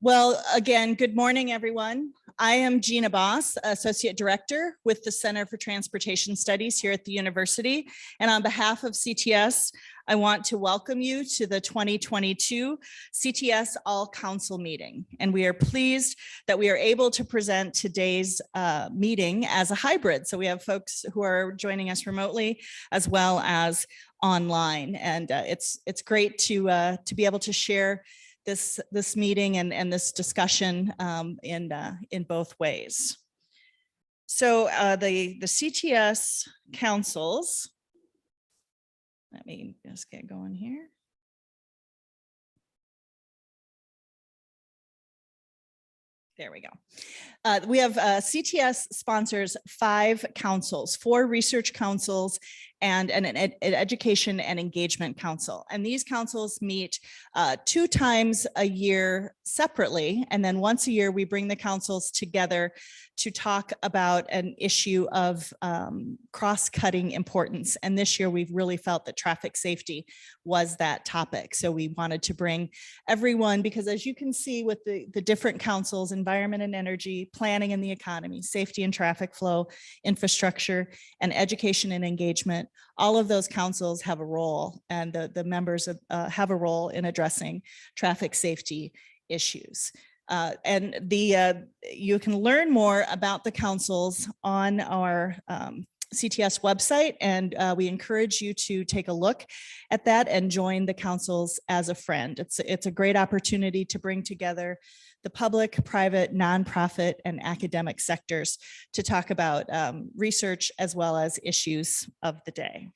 Well, again, good morning, everyone. I am Gina Boss, Associate Director with the Center for Transportation Studies here at the university. And on behalf of CTS, I want to welcome you to the 2022 CTS All Council meeting. And we are pleased that we are able to present today's meeting as a hybrid. So we have folks who are joining us remotely as well as online. And it's great to be able to share this meeting and this discussion in both ways. So the CTS Councils, let me just get going here. There we go. We have CTS sponsors 5 councils, 4 research councils, and an education and engagement council. And these councils meet 2 times a year separately. And then once a year, we bring the councils together to talk about an issue of cross-cutting importance. And this year, we've really felt that traffic safety was that topic. So we wanted to bring everyone, because as you can see with the different councils, environment and energy, planning and the economy, safety and traffic flow, infrastructure, and education and engagement, all of those councils have a role, and the members have a role in addressing traffic safety issues. You can learn more about the councils on our CTS website, and we encourage you to take a look at that and join the councils as a friend. It's a great opportunity to bring together the public, private, nonprofit, and academic sectors to talk about research as well as issues of the day.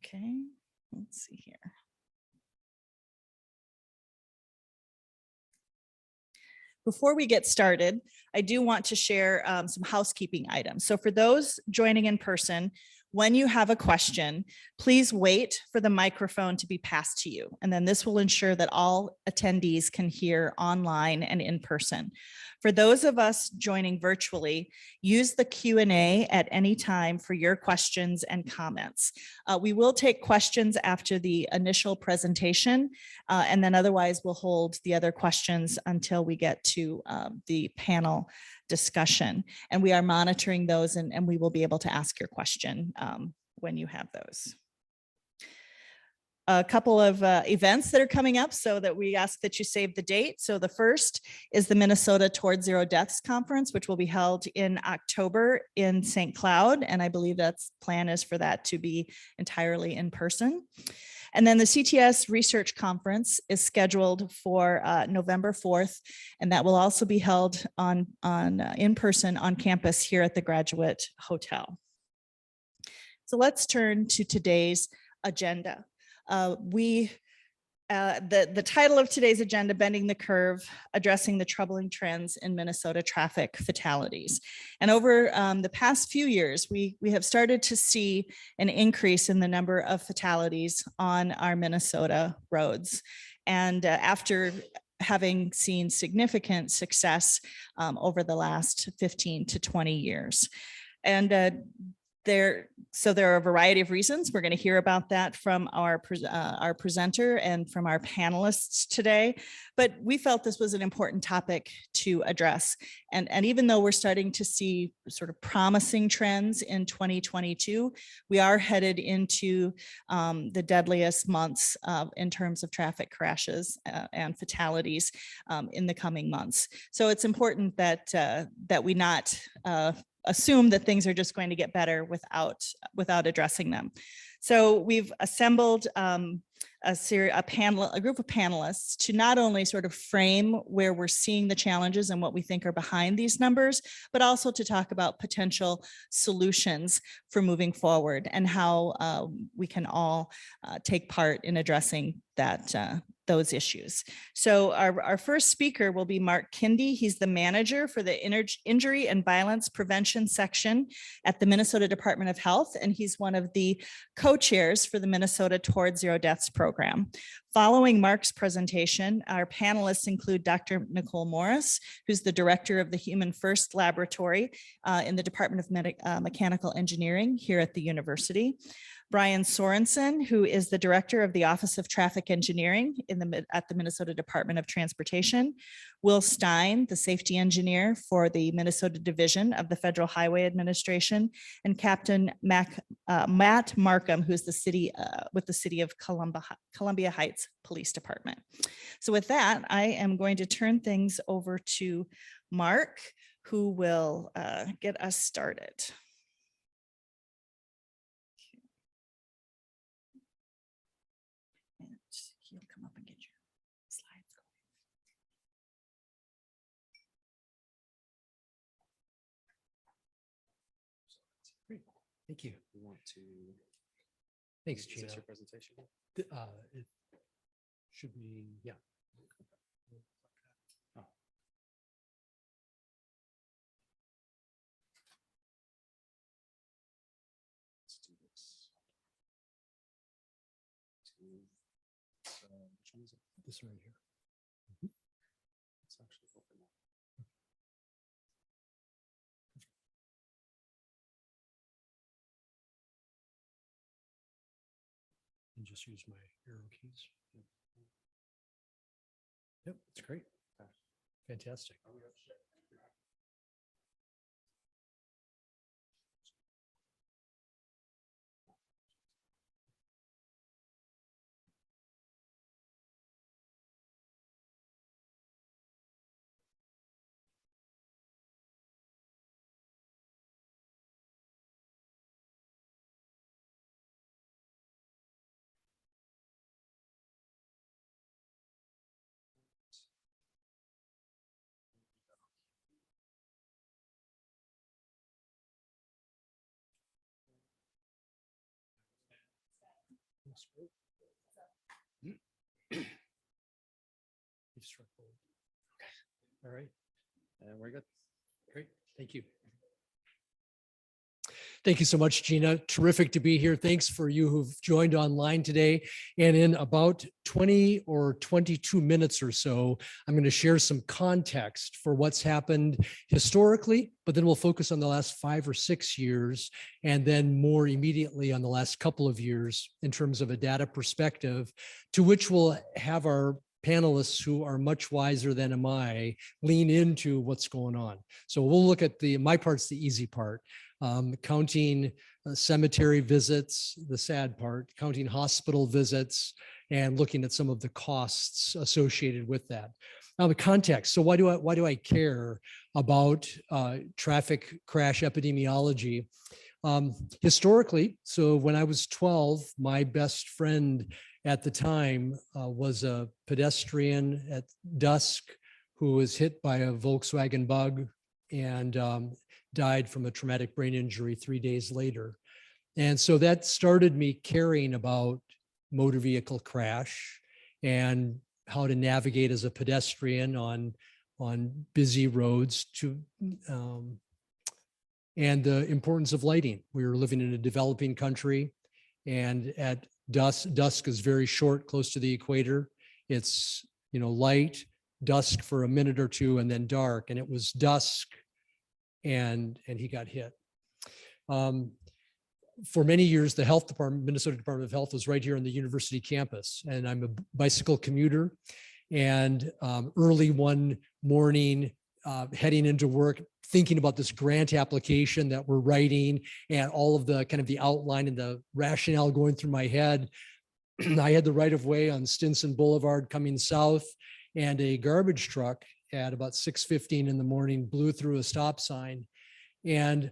Okay, let's see here. Before we get started, I do want to share some housekeeping items. So for those joining in person, when you have a question, please wait for the microphone to be passed to you. And then this will ensure that all attendees can hear online and in person. For those of us joining virtually, use the Q&A at any time for your questions and comments. We will take questions after the initial presentation, and then otherwise we'll hold the other questions until we get to the panel discussion. And we are monitoring those, and we will be able to ask your question when you have those. A couple of events that are coming up, so that we ask that you save the date. So the first is the Minnesota Towards Zero Deaths Conference, which will be held in October in St. Cloud. And I believe that's plan is for that to be entirely in person. And then the CTS Research Conference is scheduled for November 4th, and that will also be held in person on campus here at the Graduate Hotel. So let's turn to today's agenda. The title of today's agenda, Bending the Curve, Addressing the Troubling Trends in Minnesota Traffic Fatalities. And over the past few years, we have started to see an increase in the number of fatalities on our Minnesota roads. And after having seen significant success over the last 15 to 20 years. And there are a variety of reasons. We're going to hear about that from our presenter and from our panelists today. But we felt this was an important topic to address. And even though we're starting to see sort of promising trends in 2022, we are headed into the deadliest months in terms of traffic crashes and fatalities in the coming months. So it's important that we not assume that things are just going to get better without addressing them. So we've assembled a group of panelists to not only sort of frame where we're seeing the challenges and what we think are behind these numbers, but also to talk about potential solutions for moving forward and how we can all take part in addressing those issues. So our first speaker will be Mark Kindy. He's the manager for the Injury and Violence Prevention section at the Minnesota Department of Health, and he's one of the co-chairs for the Minnesota Towards Zero Deaths program. Following Mark's presentation, our panelists include Dr. Nicole Morris, who's the director of the Human First Laboratory in the Department of Mechanical Engineering here at the university. Brian Sorensen, who is the Director of the Office of Traffic Engineering at the Minnesota Department of Transportation. Will Stein, the Safety Engineer for the Minnesota Division of the Federal Highway Administration, and Captain Matt Markham, who is with the City of Columbia Heights Police Department. So with that, I am going to turn things over to Mark, who will get us started. He'll come up and get your slides going. Great, thank you. We want to. Thanks, Is Gina. this your presentation? It should be, yeah. Oh. Let's do this. Which one is it? This right here. It's actually open now. And just use my arrow keys. Yep, it's great. Fantastic. That's great. You've struck gold. Okay. All right. And we're good. Great. Thank you. Thank you so much, Gina. Terrific to be here. Thanks for you who've joined online today. And in about 20 or 22 minutes or so, I'm going to share some context for what's happened historically, but then we'll focus on the last 5 or 6 years, and then more immediately on the last couple of years in terms of a data perspective, to which we'll have our panelists who are much wiser than am I lean into what's going on. So we'll look at my part's the easy part. Counting cemetery visits, the sad part, counting hospital visits, and looking at some of the costs associated with that. Now the context. So why do I care about traffic crash epidemiology? Historically, so when I was 12, my best friend at the time was a pedestrian at dusk who was hit by a Volkswagen Bug and died from a traumatic brain injury 3 days later. And so that started me caring about motor vehicle crash and how to navigate as a pedestrian on busy roads and the importance of lighting. We were living in a developing country, and at dusk is very short, close to the equator. It's, light, dusk for a minute or two, and then dark. And it was dusk, and he got hit. For many years, the health department, Minnesota Department of Health, was right here on the university campus, and I'm a bicycle commuter. And early one morning, heading into work, thinking about this grant application that we're writing and all of the kind of the outline and the rationale going through my head. I had the right of way on Stinson Boulevard coming south, and a garbage truck at about 6:15 in the morning blew through a stop sign. And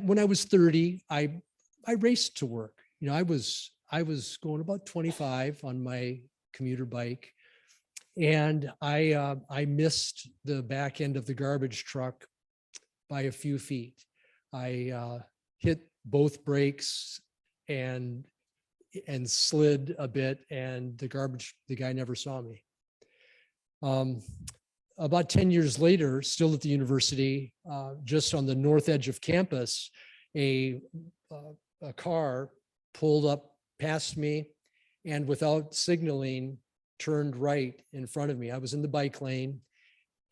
when I was 30, I raced to work. I was going about 25 on my commuter bike, and I missed the back end of the garbage truck by a few feet. I hit both brakes and slid a bit, and the guy never saw me. About 10 years later, still at the university, just on the north edge of campus, a car pulled up past me and without signaling turned right in front of me. I was in the bike lane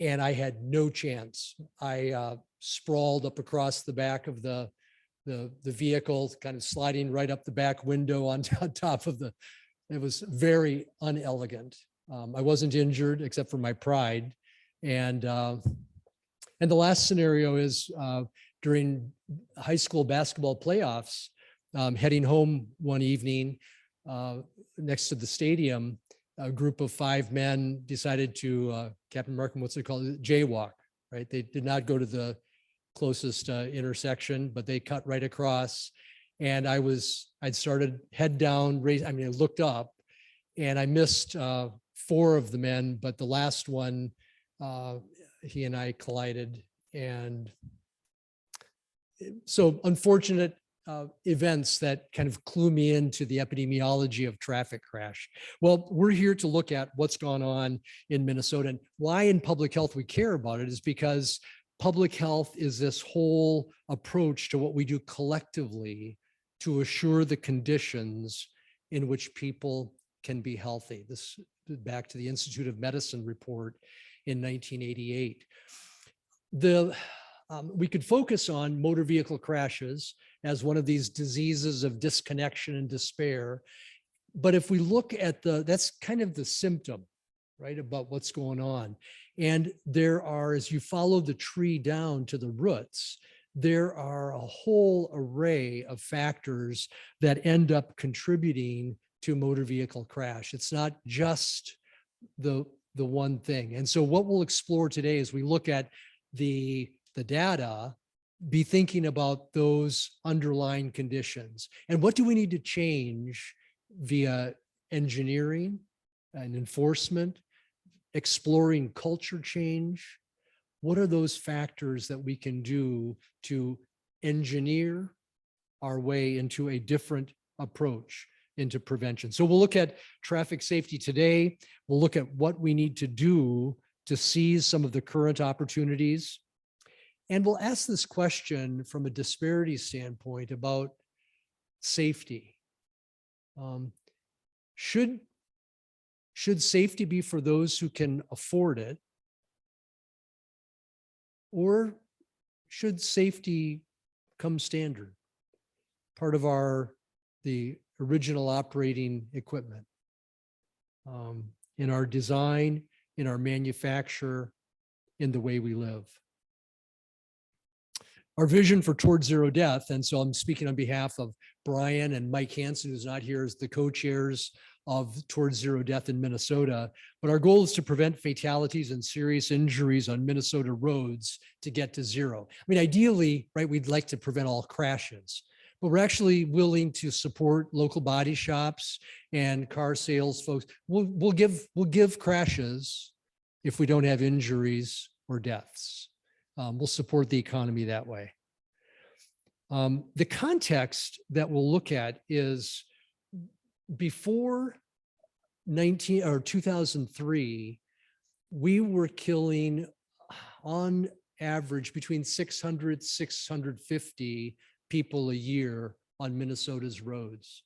and I had no chance. I sprawled up across the back of the the vehicle kind of sliding right up the back window on top of the, it was very unelegant. I wasn't injured except for my pride. And the last scenario is during high school basketball playoffs, heading home one evening next to the stadium, a group of 5 men decided to, Captain Markham, what's it called? Jaywalk, right? They did not go to the closest intersection, but they cut right across. And I'd started head down, I looked up and I missed 4 of the men, but the last one, he and I collided. And so unfortunate events that kind of clue me into the epidemiology of traffic crash. Well, we're here to look at what's gone on in Minnesota, and why in public health we care about it is because public health is this whole approach to what we do collectively to assure the conditions in which people can be healthy. This back to the Institute of Medicine report in 1988. We could focus on motor vehicle crashes as one of these diseases of disconnection and despair. But if we look at that's kind of the symptom, right, about what's going on. And there are, as you follow the tree down to the roots, there are a whole array of factors that end up contributing to motor vehicle crash. It's not just the one thing. And so what we'll explore today as we look at the data, be thinking about those underlying conditions. And what do we need to change via engineering and enforcement, exploring culture change? What are those factors that we can do to engineer our way into a different approach into prevention? So we'll look at traffic safety today. We'll look at what we need to do to seize some of the current opportunities. And we'll ask this question from a disparity standpoint about safety. Should safety be for those who can afford it? Or should safety come standard? Part of the original operating equipment in our design, in our manufacture, in the way we live. Our vision for Towards Zero Death, and so I'm speaking on behalf of Brian and Mike Hansen, who's not here, as the co-chairs of Towards Zero Death in Minnesota. But our goal is to prevent fatalities and serious injuries on Minnesota roads to get to zero. I mean, ideally, right, we'd like to prevent all crashes, but we're actually willing to support local body shops and car sales folks. We'll give crashes if we don't have injuries or deaths. We'll support the economy that way. The context that we'll look at is before 2003, we were killing on average between 600, 650 people a year on Minnesota's roads.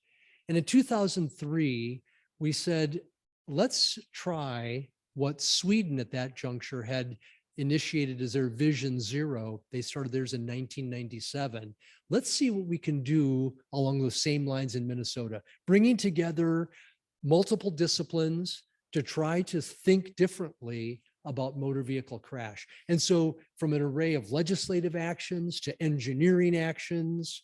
And in 2003, we said, let's try what Sweden at that juncture had initiated as their Vision Zero. They started theirs in 1997. Let's see what we can do along those same lines in Minnesota, bringing together multiple disciplines to try to think differently about motor vehicle crash. And so from an array of legislative actions to engineering actions,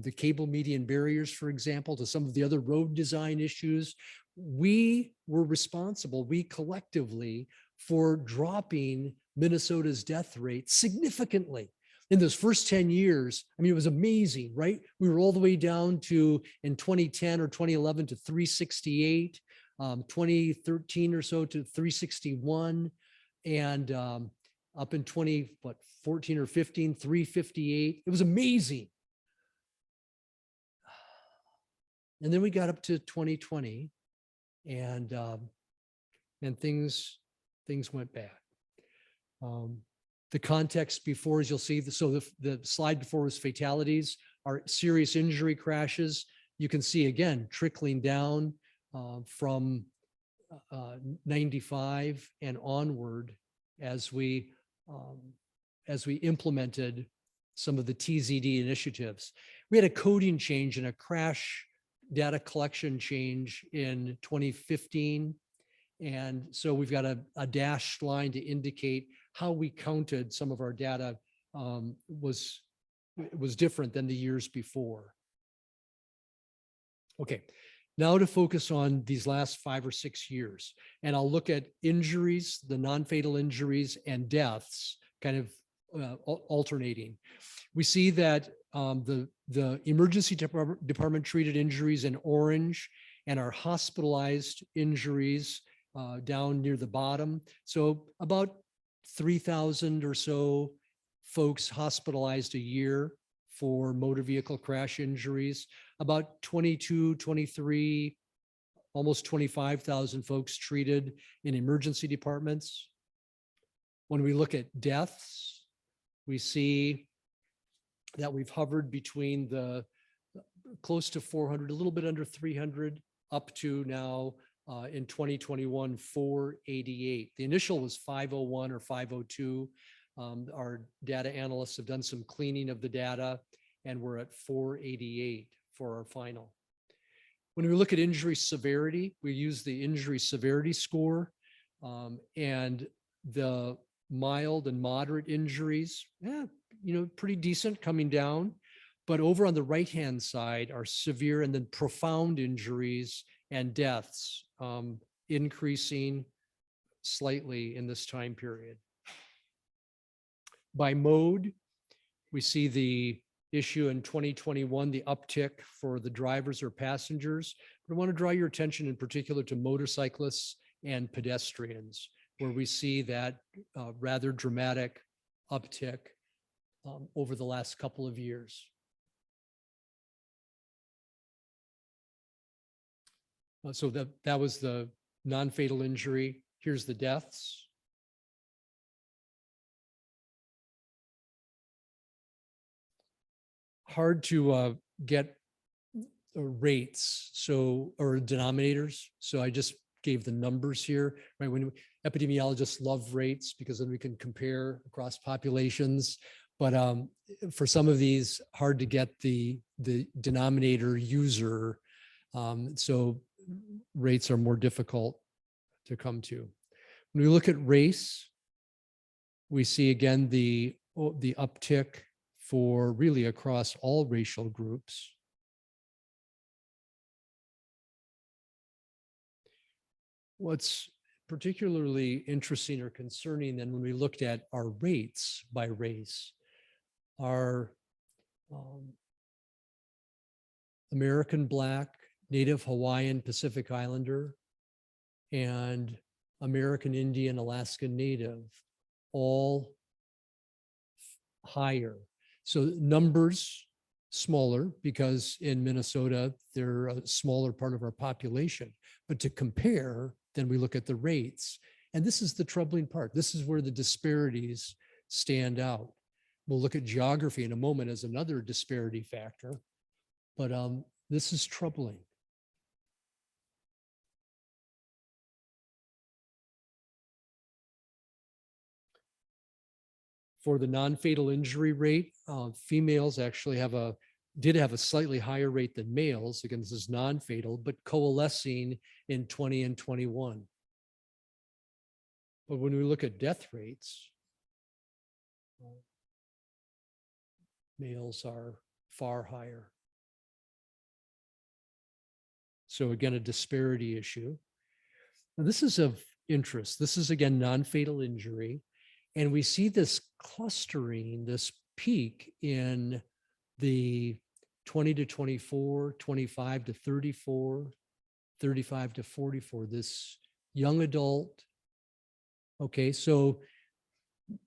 the cable median barriers, for example, to some of the other road design issues, we were responsible, we collectively, for dropping Minnesota's death rate significantly. In those first 10 years, I mean, it was amazing, right? We were all the way down to, in 2010 or 2011, to 368, 2013 or so to 361, and up in 14 or 15, 358. It was amazing. And then we got up to 2020, and things went bad. The context before, as you'll see, so the slide before was fatalities, our serious injury crashes. You can see again trickling down from 95 and onward as we implemented some of the TZD initiatives. We had a coding change and a crash data collection change in 2015. And so we've got a dashed line to indicate how we counted some of our data was different than the years before. Okay, now to focus on these last 5 or 6 years. And I'll look at injuries, the non-fatal injuries and deaths kind of alternating. We see that the emergency department treated injuries in orange and our hospitalized injuries down near the bottom. So about 3,000 or so folks hospitalized a year for motor vehicle crash injuries, about 22, 23, almost 25,000 folks treated in emergency departments. When we look at deaths, we see that we've hovered between the close to 400, a little bit under 300, up to now in 2021, 488. The initial was 501 or 502. Our data analysts have done some cleaning of the data, and we're at 488 for our final. When we look at injury severity, we use the injury severity score, and the mild and moderate injuries, pretty decent, coming down. But over on the right-hand side are severe and then profound injuries and deaths, increasing slightly in this time period. By mode, we see the issue in 2021, the uptick for the drivers or passengers. But I want to draw your attention in particular to motorcyclists and pedestrians, where we see that rather dramatic uptick over the last couple of years. So that was the non-fatal injury. Here's the deaths. Hard to get rates, or denominators. So I just gave the numbers here, right? When epidemiologists love rates because then we can compare across populations. But for some of these, hard to get the denominator user. So rates are more difficult to come to. When we look at race, we see again the uptick for really across all racial groups. What's particularly interesting or concerning then when we looked at our rates by race, our American Black, Native Hawaiian, Pacific Islander, and American Indian, Alaskan Native, all higher. So numbers smaller because in Minnesota, they're a smaller part of our population. But to compare, then we look at the rates. And this is the troubling part. This is where the disparities stand out. We'll look at geography in a moment as another disparity factor. But this is troubling. For the non-fatal injury rate, females actually did have a slightly higher rate than males. Again, this is non-fatal, but coalescing in 20 and 21. But when we look at death rates, males are far higher. So again, a disparity issue. Now, this is of interest. This is again non-fatal injury. And we see this clustering, this peak in the 20 to 24, 25 to 34, 35 to 44, this young adult. Okay, so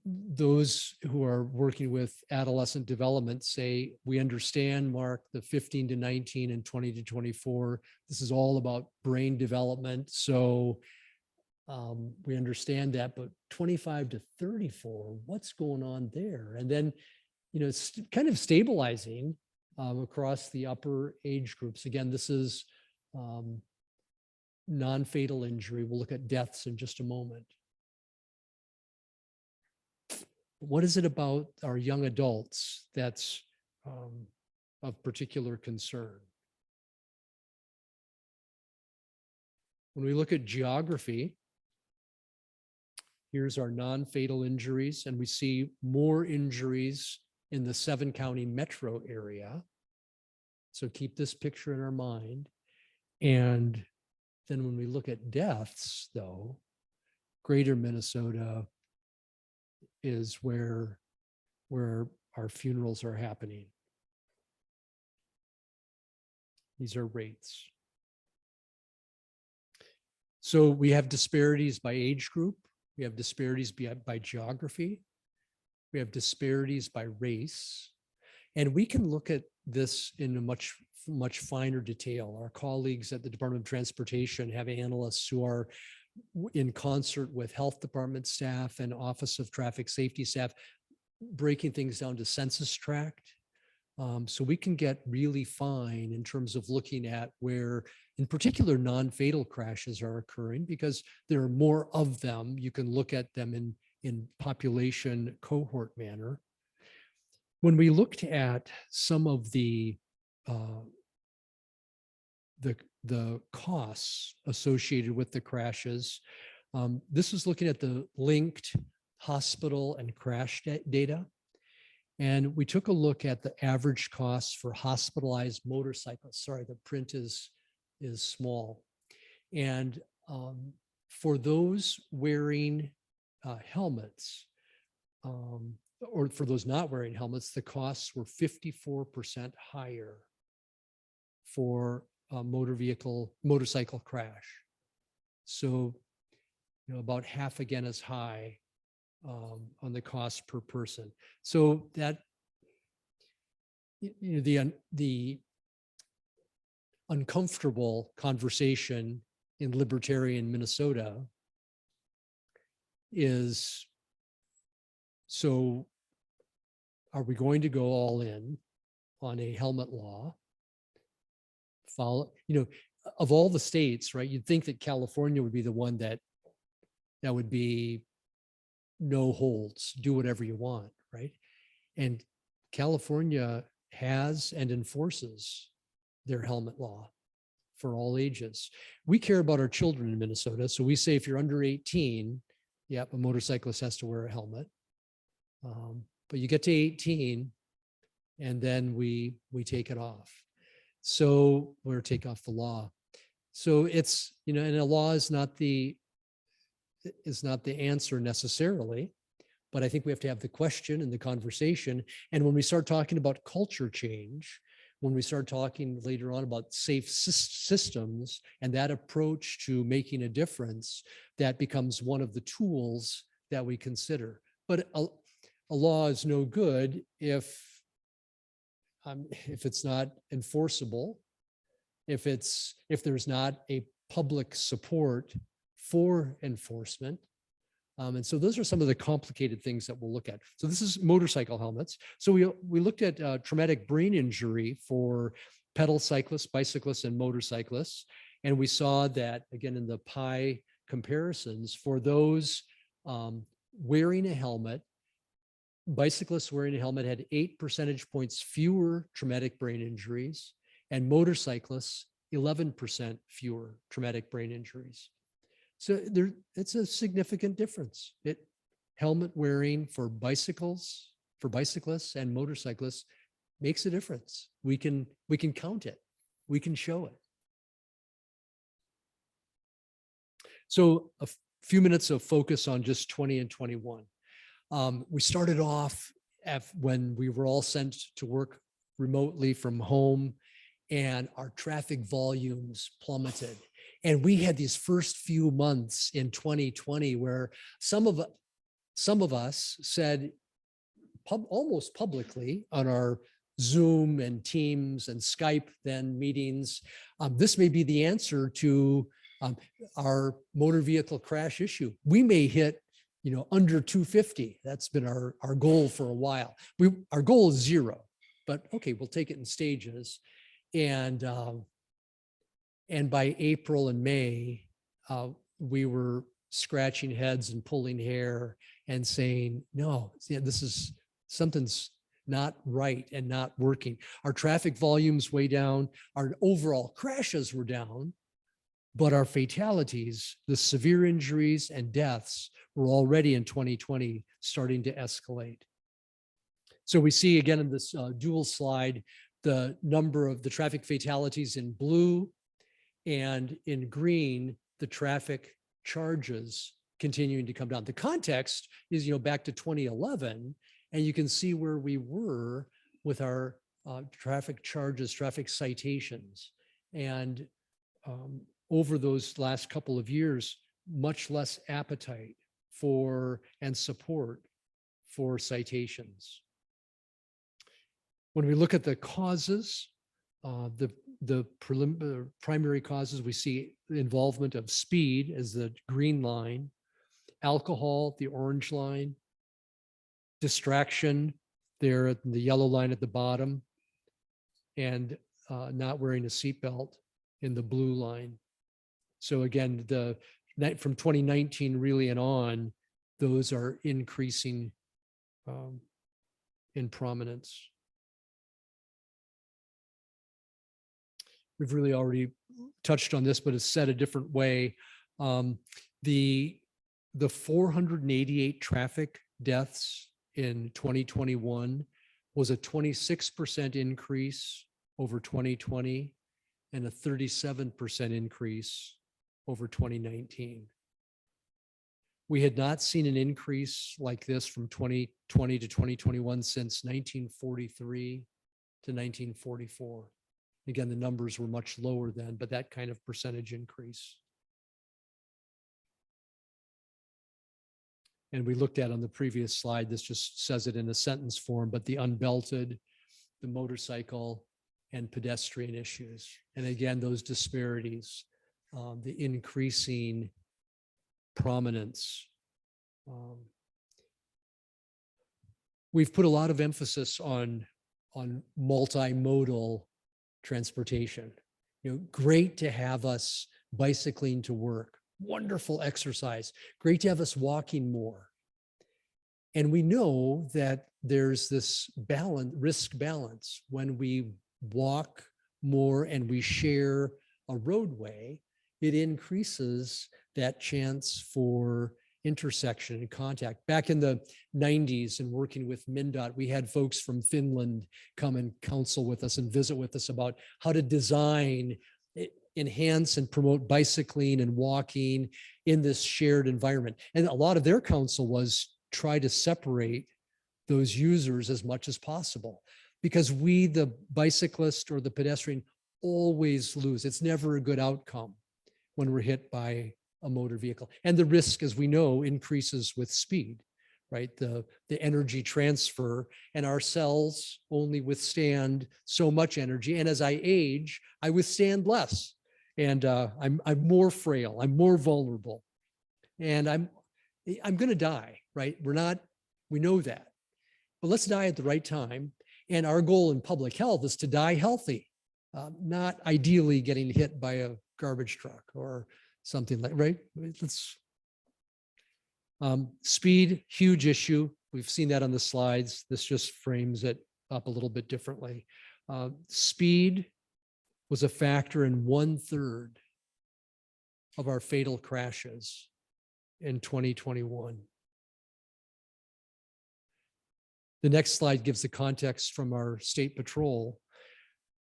those who are working with adolescent development say, we understand, Mark, the 15 to 19 and 20 to 24, this is all about brain development. So we understand that, but 25 to 34, what's going on there? And then, it's kind of stabilizing across the upper age groups. Again, this is non-fatal injury. We'll look at deaths in just a moment. What is it about our young adults that's of particular concern. When we look at geography, here's our non-fatal injuries, and we see more injuries in the 7-county metro area. So keep this picture in our mind. And then when we look at deaths, though, greater Minnesota is where our funerals are happening. These are rates. So we have disparities by age group. We have disparities by geography. We have disparities by race. And we can look at this in a much finer detail. Our colleagues at the Department of Transportation have analysts who are in concert with health department staff and Office of Traffic Safety staff, breaking things down to census tract. So we can get really fine in terms of looking at where, in particular, non-fatal crashes are occurring, because there are more of them. You can look at them in population cohort manner. When we looked at some of the costs associated with the crashes, this is looking at the linked hospital and crash data. And we took a look at the average costs for hospitalized motorcyclists. Sorry, the print is small. And for those wearing helmets, or for those not wearing helmets, the costs were 54% higher for a motorcycle crash. So, about half again as high on the cost per person. So that, the uncomfortable conversation in libertarian Minnesota is, so are we going to go all in on a helmet law? Follow, of all the states, right? You'd think that California would be the one that would be no holds, do whatever you want, right? And California has and enforces their helmet law for all ages. We care about our children in Minnesota. So we say if you're under 18, yep, a motorcyclist has to wear a helmet. But you get to 18 and then we take it off. So we're take off the law. So it's, and a law is not the answer necessarily, but I think we have to have the question and the conversation. And when we start talking about culture change, when we start talking later on about safe systems and that approach to making a difference, that becomes one of the tools that we consider. But a law is no good if it's not enforceable, if there's not a public support for enforcement. And so those are some of the complicated things that we'll look at. So this is motorcycle helmets. So we looked at traumatic brain injury for pedal cyclists, bicyclists, and motorcyclists. And we saw that, again, in the pie comparisons, for those wearing a helmet, bicyclists wearing a helmet had 8 percentage points fewer traumatic brain injuries, and motorcyclists 11% fewer traumatic brain injuries. So it's a significant difference. Helmet wearing for bicyclists and motorcyclists makes a difference. We can count it. We can show it. So a few minutes of focus on just 20 and 21. We started off when we were all sent to work remotely from home, and our traffic volumes plummeted. And we had these first few months in 2020 where some of us said almost publicly on our Zoom and Teams and Skype then meetings, this may be the answer to our motor vehicle crash issue. We may hit under 250. That's been our goal for a while. Our goal is 0, but okay, we'll take it in stages. And by April and May, we were scratching heads and pulling hair and saying, no, this is something's not right and not working. Our traffic volumes way down, our overall crashes were down, but our fatalities, the severe injuries and deaths were already in 2020 starting to escalate. So we see again in this dual slide, the number of the traffic fatalities in blue, and in green, the traffic charges continuing to come down. The context is, back to 2011, and you can see where we were with our traffic charges, traffic citations. And over those last couple of years, much less appetite for and support for citations. When we look at the causes, the primary causes, we see the involvement of speed as the green line, alcohol, the orange line, distraction there at the yellow line at the bottom, and not wearing a seatbelt in the blue line. So again, from 2019 really and on, those are increasing in prominence. We've really already touched on this, but it's said a different way. The 488 traffic deaths in 2021 was a 26% increase over 2020 and a 37% increase over 2019. We had not seen an increase like this from 2020 to 2021 since 1943 to 1944. Again, the numbers were much lower then, but that kind of percentage increase. And we looked at on the previous slide, this just says it in a sentence form, but the unbelted, the motorcycle, and pedestrian issues. And again, those disparities, the increasing prominence. We've put a lot of emphasis on multimodal transportation. Great to have us bicycling to work. Wonderful exercise. Great to have us walking more. And we know that there's this risk balance when we walk more and we share a roadway, it increases that chance for intersection and contact. Back in the 90s and working with MnDOT, we had folks from Finland come and counsel with us and visit with us about how to design, enhance and promote bicycling and walking in this shared environment. And a lot of their counsel was try to separate those users as much as possible, because we, the bicyclist or the pedestrian, always lose. It's never a good outcome when we're hit by a motor vehicle. And the risk, as we know, increases with speed, right? The energy transfer, and our cells only withstand so much energy. And as I age, I withstand less. And I'm more frail, I'm more vulnerable. And I'm gonna die, right? We know that. But let's die at the right time. And our goal in public health is to die healthy, not ideally getting hit by a garbage truck or something like, right? Speed, huge issue. We've seen that on the slides. This just frames it up a little bit differently. Speed was a factor in 1/3 of our fatal crashes in 2021. The next slide gives the context from our state patrol.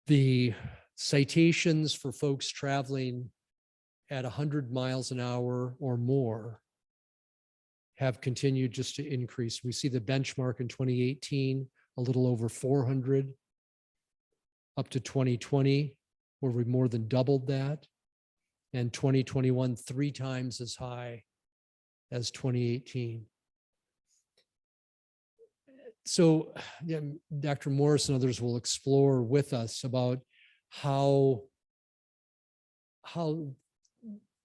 The citations for folks traveling at 100 miles an hour or more have continued just to increase. We see the benchmark in 2018, a little over 400, up to 2020, where we more than doubled that, and 2021, 3 times as high as 2018. So yeah, Dr. Morris and others will explore with us about how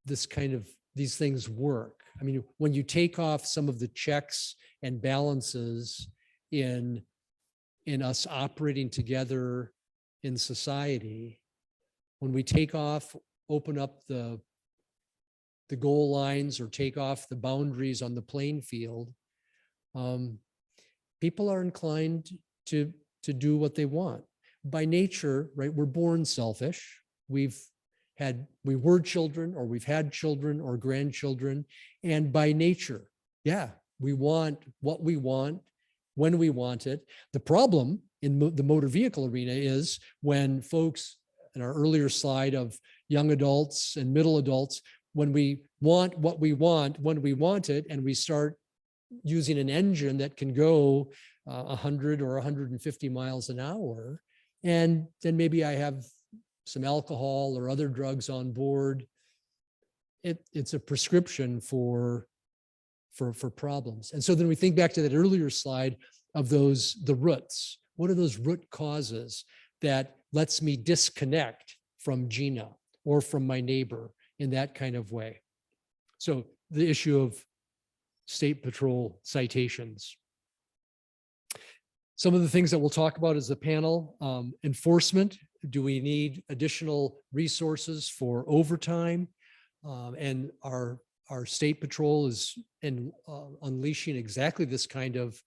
these things work. I mean, when you take off some of the checks and balances in us operating together in society, when we take off, open up the goal lines or take off the boundaries on the playing field, people are inclined to do what they want. By nature, right, we're born selfish. We were children, or we've had children or grandchildren. And by nature, yeah, we want what we want when we want it. The problem in the motor vehicle arena is when folks, in our earlier slide of young adults and middle adults, when we want what we want when we want it, and we start using an engine that can go 100 or 150 miles an hour, and then maybe I have some alcohol or other drugs on board, it's a prescription for problems. And so then we think back to that earlier slide of the roots. What are those root causes that lets me disconnect from Gina or from my neighbor in that kind of way? So the issue of state patrol citations. Some of the things that we'll talk about as a panel: enforcement. Do we need additional resources for overtime? And our state patrol is unleashing exactly this kind of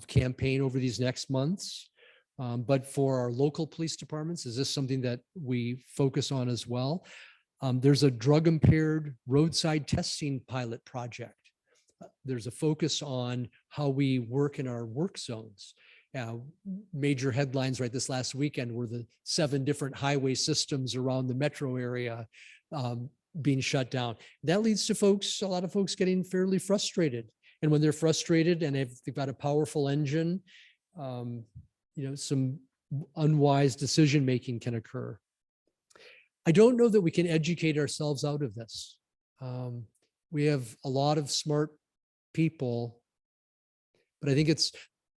campaign over these next months. But for our local police departments, is this something that we focus on as well? There's a drug impaired roadside testing pilot project. There's a focus on how we work in our work zones. Major headlines right this last weekend were the 7 different highway systems around the metro area being shut down. That leads to a lot of folks getting fairly frustrated. And when they're frustrated and they've got a powerful engine, some unwise decision-making can occur. I don't know that we can educate ourselves out of this. We have a lot of smart people, but I think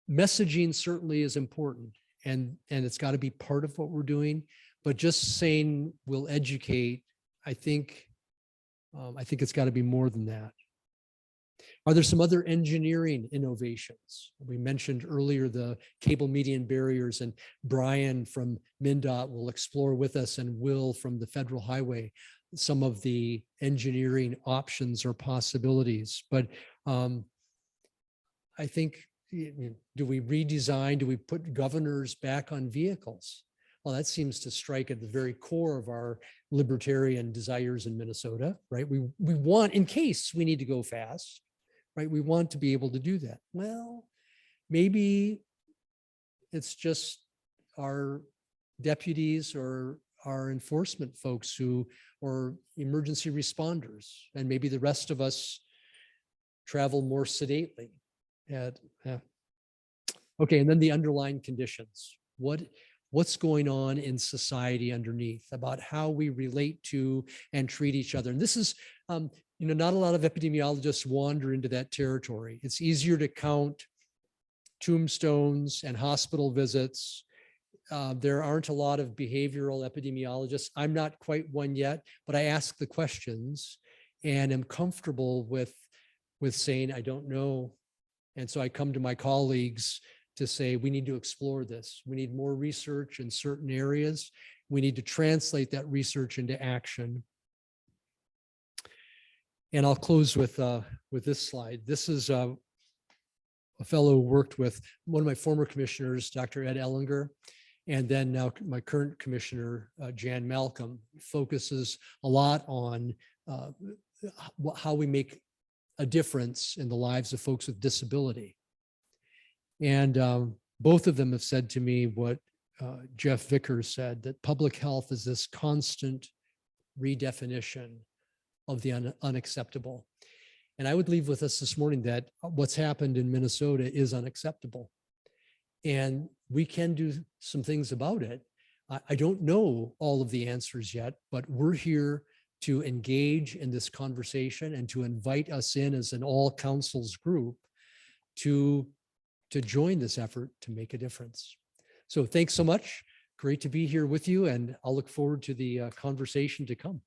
messaging certainly is important, and it's got to be part of what we're doing. But just saying we'll educate, I think it's got to be more than that. Are there some other engineering innovations? We mentioned earlier the cable median barriers, and Brian from MnDOT will explore with us, and Will from the Federal Highway, some of the engineering options or possibilities. But I think, do we redesign? Do we put governors back on vehicles? Well, that seems to strike at the very core of our libertarian desires in Minnesota, right? We want, in case we need to go fast, right? We want to be able to do that. Well, maybe it's just our deputies or our enforcement folks or emergency responders, and maybe the rest of us travel more sedately. Okay, and then the underlying conditions. What's going on in society underneath about how we relate to and treat each other? And this is, not a lot of epidemiologists wander into that territory. It's easier to count tombstones and hospital visits. There aren't a lot of behavioral epidemiologists. I'm not quite one yet, but I ask the questions and am comfortable with saying, I don't know. And so I come to my colleagues to say, we need to explore this. We need more research in certain areas. We need to translate that research into action. And I'll close with this slide. This is a fellow who worked with one of my former commissioners, Dr. Ed Ellinger, and then now my current commissioner, Jan Malcolm, focuses a lot on how we make a difference in the lives of folks with disability. And both of them have said to me what Jeff Vickers said, that public health is this constant redefinition of the unacceptable. And I would leave with us this morning that what's happened in Minnesota is unacceptable. And we can do some things about it. I don't know all of the answers yet, but we're here to engage in this conversation and to invite us in as an all councils group to join this effort to make a difference. So thanks so much. Great to be here with you, and I'll look forward to the conversation to come.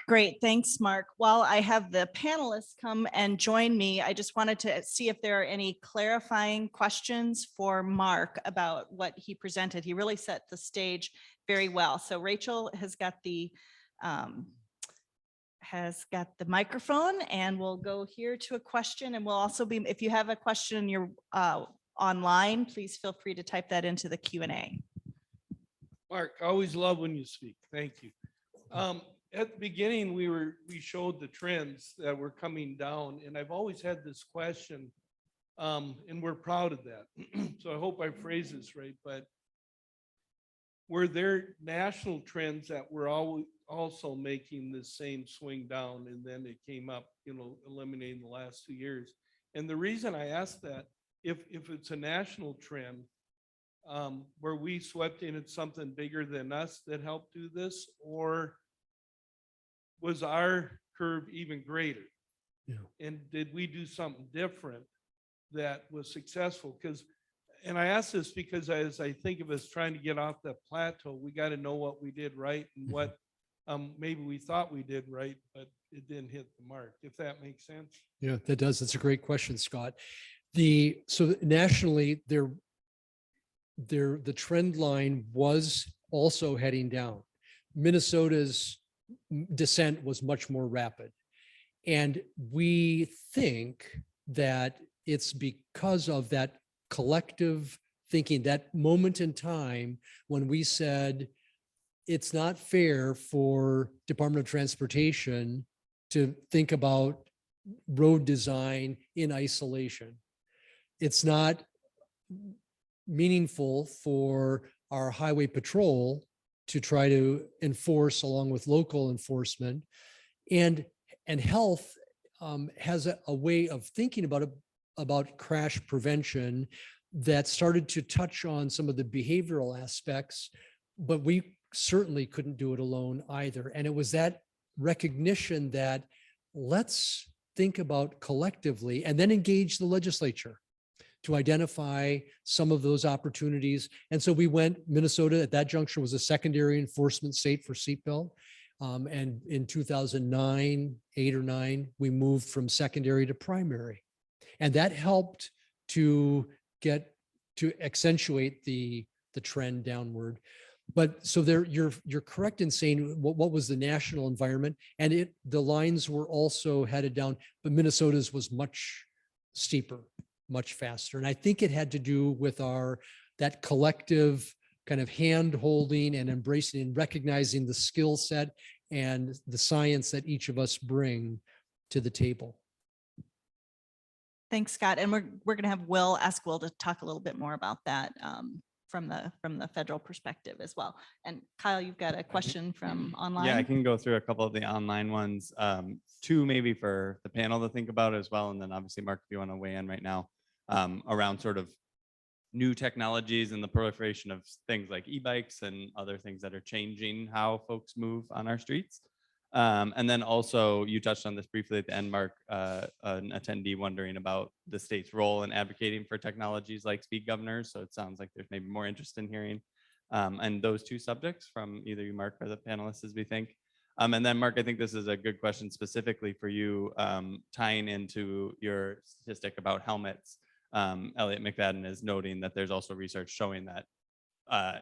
Great, thanks, Mark. While I have the panelists come and join me, I just wanted to see if there are any clarifying questions for Mark about what he presented. He really set the stage very well. So Rachel has got the has got the microphone, and we'll go here to a question, and we'll also be, if you have a question, you're online, please feel free to type that into the Q&A. Mark, I always love when you speak. Thank you. At the beginning, we showed the trends that were coming down, and I've always had this question, and we're proud of that. So I hope I phrase this right, but were there national trends that were also making the same swing down, and then it came up, eliminating the last 2 years? And the reason I ask that, if it's a national trend, were we swept in at something bigger than us that helped do this, or was our curve even greater? Yeah. And did we do something different that was successful? And I ask this because as I think of us trying to get off that plateau, we got to know what we did right and what maybe we thought we did right, but it didn't hit the mark, if that makes sense. Yeah, that does. That's a great question, Scott. So nationally, the trend line was also heading down. Minnesota's descent was much more rapid. And we think that it's because of that collective thinking, that moment in time when we said, it's not fair for Department of Transportation to think about road design in isolation. It's not meaningful for our highway patrol to try to enforce along with local enforcement. And health has a way of thinking about crash prevention that started to touch on some of the behavioral aspects, but we certainly couldn't do it alone either. And it was that recognition that let's think about collectively and then engage the legislature to identify some of those opportunities. And so we went, Minnesota at that juncture was a secondary enforcement state for seatbelt. And in 2009, 8 or 9, we moved from secondary to primary. And that helped to accentuate the trend downward. But so you're correct in saying what was the national environment, and the lines were also headed down, but Minnesota's was much steeper, much faster. And I think it had to do with that collective kind of hand holding and embracing and recognizing the skill set and the science that each of us bring to the table. Thanks, Scott. And we're going to have ask Will to talk a little bit more about that from the federal perspective as well. And Kyle, you've got a question from online. Yeah, I can go through a couple of the online ones, 2 maybe for the panel to think about as well. And then obviously, Mark, if you want to weigh in right now around sort of new technologies and the proliferation of things like e-bikes and other things that are changing how folks move on our streets. And then also, you touched on this briefly at the end, Mark, an attendee wondering about the state's role in advocating for technologies like speed governors. So it sounds like there's maybe more interest in hearing and those 2 subjects from either you, Mark, or the panelists, as we think. And then, Mark, I think this is a good question specifically for you, tying into your statistic about helmets. Elliot McFadden is noting that there's also research showing that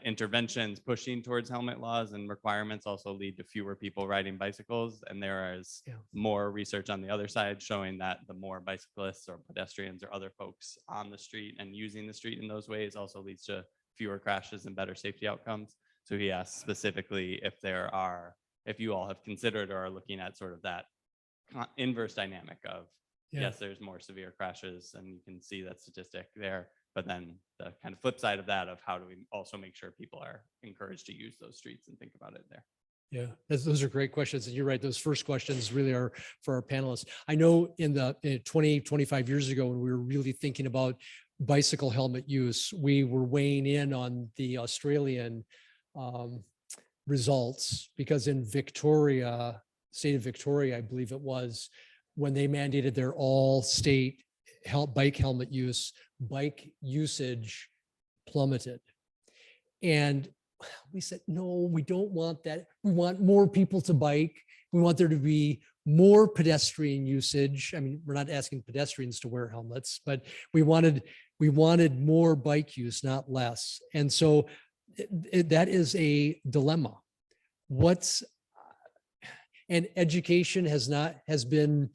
interventions pushing towards helmet laws and requirements also lead to fewer people riding bicycles. And there is more research on the other side showing that the more bicyclists or pedestrians or other folks on the street and using the street in those ways also leads to fewer crashes and better safety outcomes. So he asked specifically if you all have considered or are looking at sort of that inverse dynamic of, yes, there's more severe crashes, and you can see that statistic there. But then the kind of flip side of that of how do we also make sure people are encouraged to use those streets and think about it there. Yeah, those are great questions. And you're right, those first questions really are for our panelists. I know in 25 years ago, when we were really thinking about bicycle helmet use, we were weighing in on the Australian results, because in Victoria, state of Victoria, I believe it was, when they mandated their all state bike helmet use, bike usage plummeted. And we said, no, we don't want that. We want more people to bike. We want there to be more pedestrian usage. I mean, we're not asking pedestrians to wear helmets, but we wanted more bike use, not less. And so that is a dilemma. And education has been,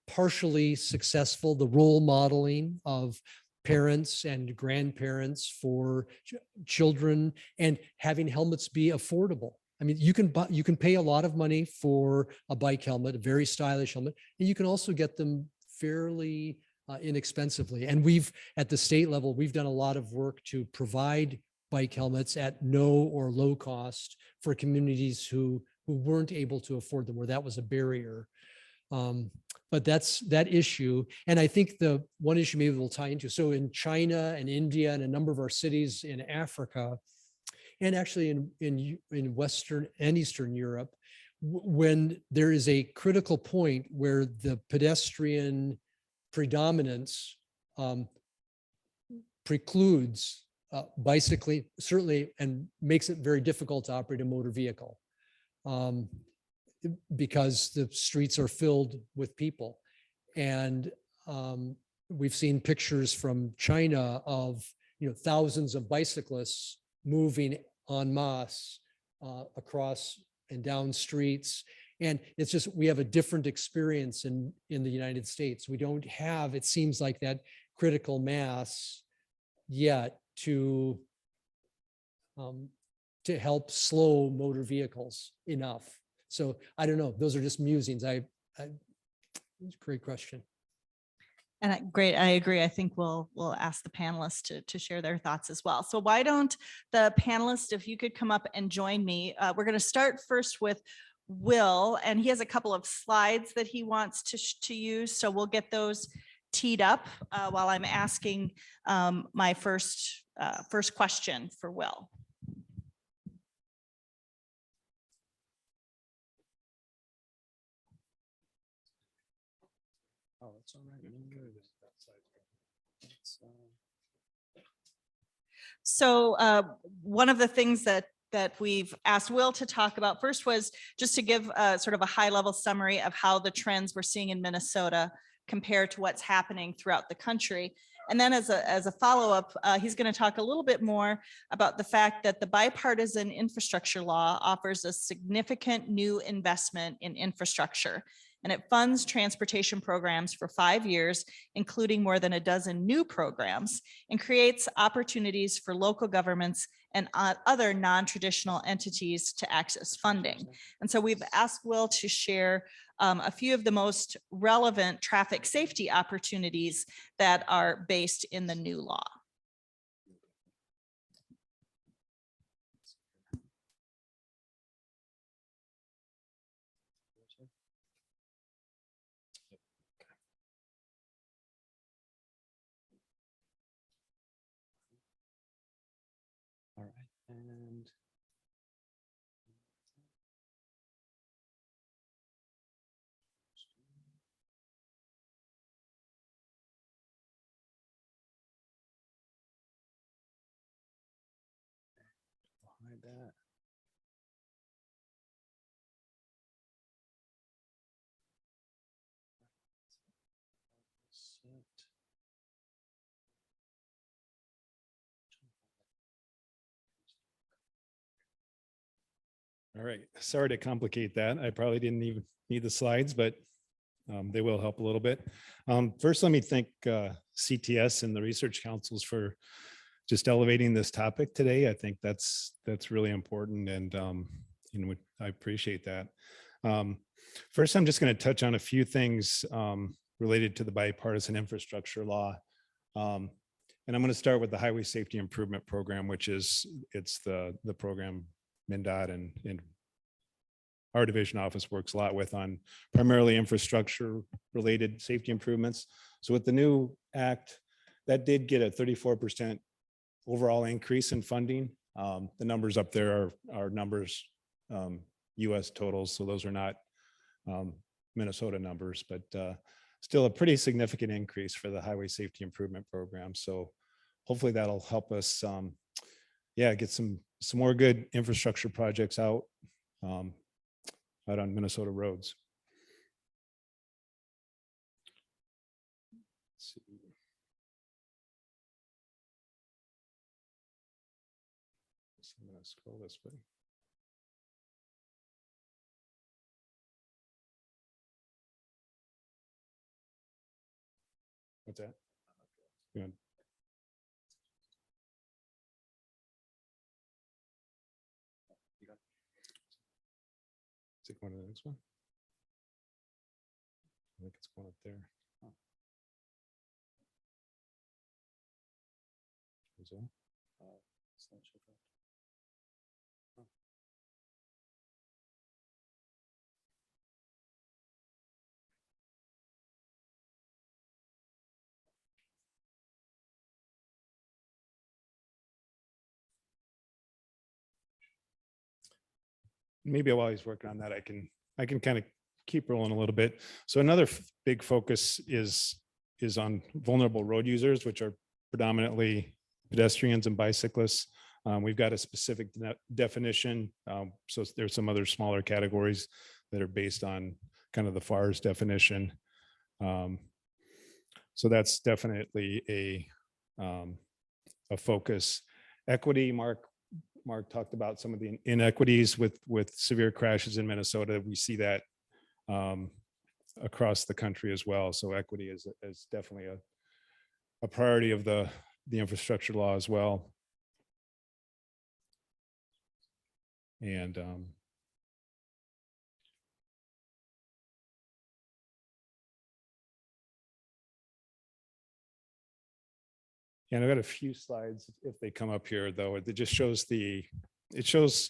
partially successful. The role modeling of parents and grandparents for children, and having helmets be affordable. I mean, you can pay a lot of money for a bike helmet, a very stylish helmet, and you can also get them fairly inexpensively. And at the state level, we've done a lot of work to provide bike helmets at no or low cost for communities who weren't able to afford them, where that was a barrier. But that's that issue. And I think the one issue maybe we'll tie into, so in China and India and a number of our cities in Africa, and actually in Western and Eastern Europe, when there is a critical point where the pedestrian predominance precludes bicycling, certainly, and makes it very difficult to operate a motor vehicle. Because the streets are filled with people. And we've seen pictures from China of thousands of bicyclists moving en masse across and down streets. And it's just, we have a different experience in the United States. We don't have, it seems like, that critical mass yet to help slow motor vehicles enough. So I don't know. Those are just musings. Great question. And great, I agree. I think we'll ask the panelists to share their thoughts as well. So why don't the panelists, if you could come up and join me. We're going to start first with Will, and he has a couple of slides that he wants to use. So we'll get those teed up while I'm asking my first question for Will. Oh, that's all right. So one of the things that we've asked Will to talk about first was just to give sort of a high level summary of how the trends we're seeing in Minnesota compare to what's happening throughout the country. And then as a follow-up, he's going to talk a little bit more about the fact that the Bipartisan Infrastructure Law offers a significant new investment in infrastructure. And it funds transportation programs for 5 years, including more than a dozen new programs, and creates opportunities for local governments and other non-traditional entities to access funding. And so we've asked Will to share a few of the most relevant traffic safety opportunities that are based in the new law. All right, and behind that. All right, sorry to complicate that. I probably didn't even need the slides, but they will help a little bit. First, let me thank CTS and the Research Councils for just elevating this topic today. I think that's really important, and I appreciate that. First, I'm just going to touch on a few things related to the Bipartisan Infrastructure Law. And I'm going to start with the Highway Safety Improvement Program, which it's the program MnDOT and our division office works a lot with on primarily infrastructure related safety improvements. So with the new act, that did get a 34% overall increase in funding. The numbers up there are numbers, US totals. So those are not Minnesota numbers, but still a pretty significant increase for the Highway Safety Improvement Program. So hopefully that'll help us, get some more good infrastructure projects out on Minnesota roads. Let's see. So I'm going to scroll this way. What's that? Good. Is it going to the next one? I think it's going up there. Is it? Maybe while he's working on that, I can kind of keep rolling a little bit. So another big focus is on vulnerable road users, which are predominantly pedestrians and bicyclists. We've got a specific definition. So there's some other smaller categories that are based on kind of the FARS definition. So that's definitely a focus. Equity, Mark talked about some of the inequities with severe crashes in Minnesota. We see that across the country as well. So equity is definitely a priority of the infrastructure law as well. And and I've got a few slides if they come up here, though. It just shows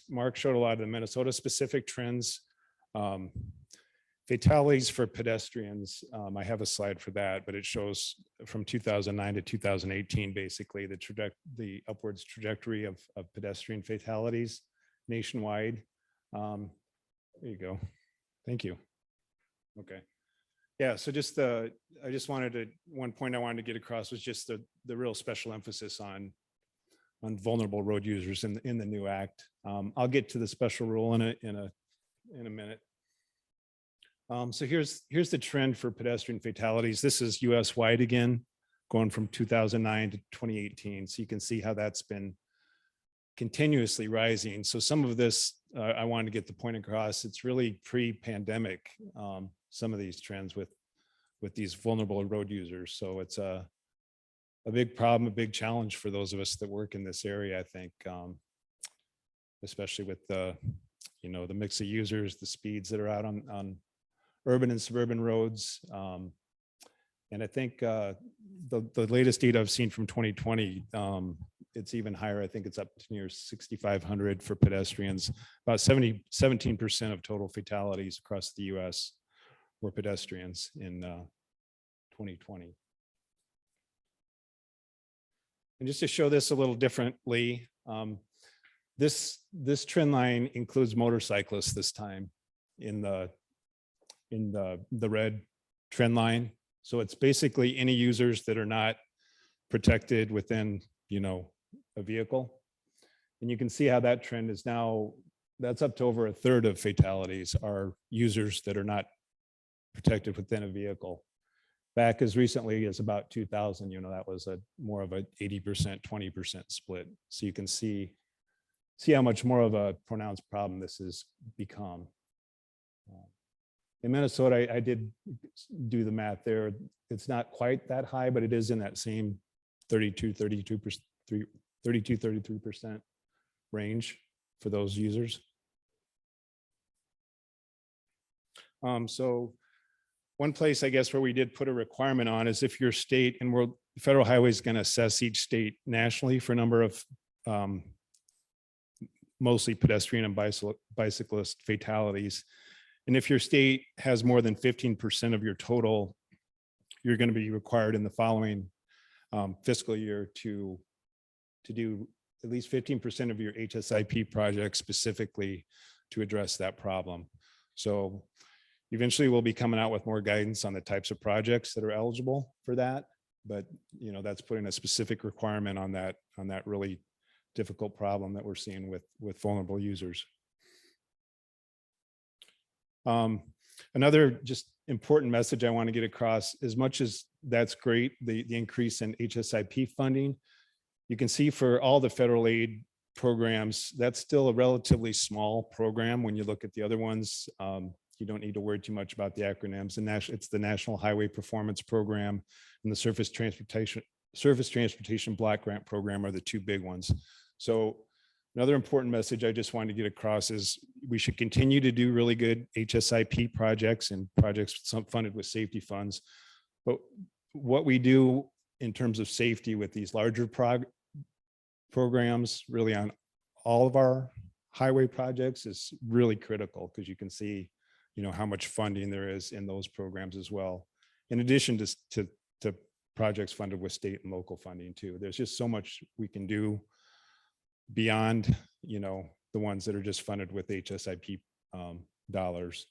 Mark showed a lot of the Minnesota specific trends. Fatalities for pedestrians. I have a slide for that, but it shows from 2009 to 2018, basically the upwards trajectory of pedestrian fatalities nationwide. There you go. Thank you. Okay. Yeah, so one point I wanted to get across was just the real special emphasis on vulnerable road users in the new act. I'll get to the special rule in a minute. So here's the trend for pedestrian fatalities. This is US wide again, going from 2009 to 2018. So you can see how that's been continuously rising. So some of this, I wanted to get the point across. It's really pre-pandemic. Some of these trends with these vulnerable road users. So it's a big problem, a big challenge for those of us that work in this area, I think, especially with the mix of users, the speeds that are out on urban and suburban roads. And I think the latest data I've seen from 2020, it's even higher. I think it's up to near 6,500 for pedestrians. About 17% of total fatalities across the US were pedestrians in 2020. And just to show this a little differently, this trend line includes motorcyclists this time in the red trend line. So it's basically any users that are not protected within, a vehicle. And you can see how that trend is now, that's up to over a third of fatalities are users that are not protected within a vehicle. Back as recently as about 2000, that was more of a 80%, 20% split. So you can see how much more of a pronounced problem this has become. In Minnesota, I did do the math there. It's not quite that high, but it is in that same 33% range for those users. So one place, I guess, where we did put a requirement on is if your state, and federal highway is going to assess each state nationally for a number of mostly pedestrian and bicyclist fatalities. And if your state has more than 15% of your total, you're going to be required in the following fiscal year to do at least 15% of your HSIP projects specifically to address that problem. So eventually we'll be coming out with more guidance on the types of projects that are eligible for that. But that's putting a specific requirement on that really difficult problem that we're seeing with vulnerable users. Another just important message I want to get across, as much as that's great, the increase in HSIP funding, you can see for all the federal aid programs, that's still a relatively small program. When you look at the other ones, you don't need to worry too much about the acronyms. It's the National Highway Performance Program, and the Surface Transportation Block Grant Program are the two big ones. So another important message I just wanted to get across is we should continue to do really good HSIP projects and projects funded with safety funds. But what we do in terms of safety with these larger programs, really on all of our highway projects, is really critical, because you can see, how much funding there is in those programs as well. In addition to projects funded with state and local funding too. There's just so much we can do beyond, the ones that are just funded with HSIP dollars.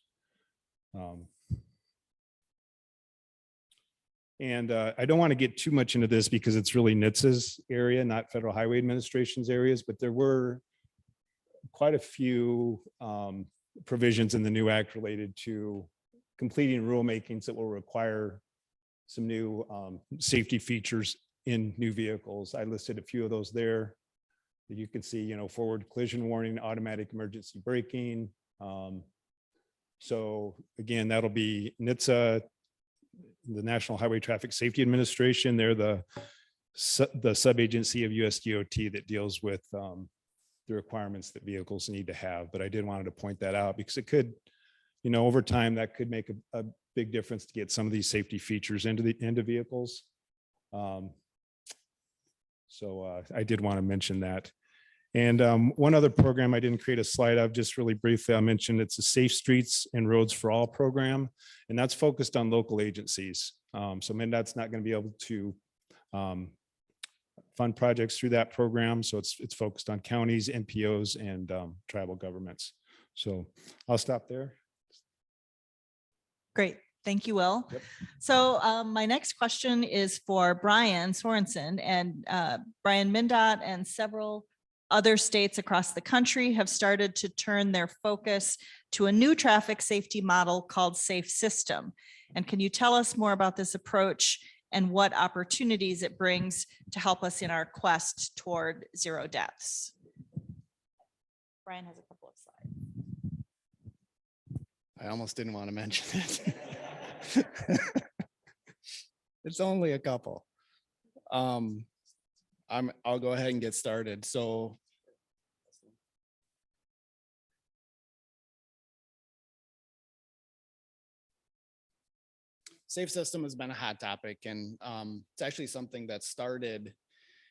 And I don't want to get too much into this because it's really NHTSA's area, not Federal Highway Administration's areas, but there were quite a few provisions in the new act related to completing rulemakings that will require some new safety features in new vehicles. I listed a few of those there. You can see, forward collision warning, automatic emergency braking. So again, that'll be NHTSA, the National Highway Traffic Safety Administration. They're the sub-agency of USDOT that deals with the requirements that vehicles need to have. But I did wanted to point that out because it could, over time, that could make a big difference to get some of these safety features into vehicles. So I did want to mention that. And one other program I didn't create a slide of, just really briefly, I'll mention, it's a Safe Streets and Roads for All program, and that's focused on local agencies. So MnDOT's not going to be able to fund projects through that program. So it's focused on counties, NPOs, and tribal governments. So I'll stop there. Great. Thank you, Will. Yep. So my next question is for Brian Sorensen. And Brian, MnDOT and several other states across the country have started to turn their focus to a new traffic safety model called Safe System. And can you tell us more about this approach and what opportunities it brings to help us in our quest toward zero deaths? Brian has a couple of slides. I almost didn't want to mention it. It's only a couple. I'll go ahead and get started. So Safe System has been a hot topic, and it's actually something that started,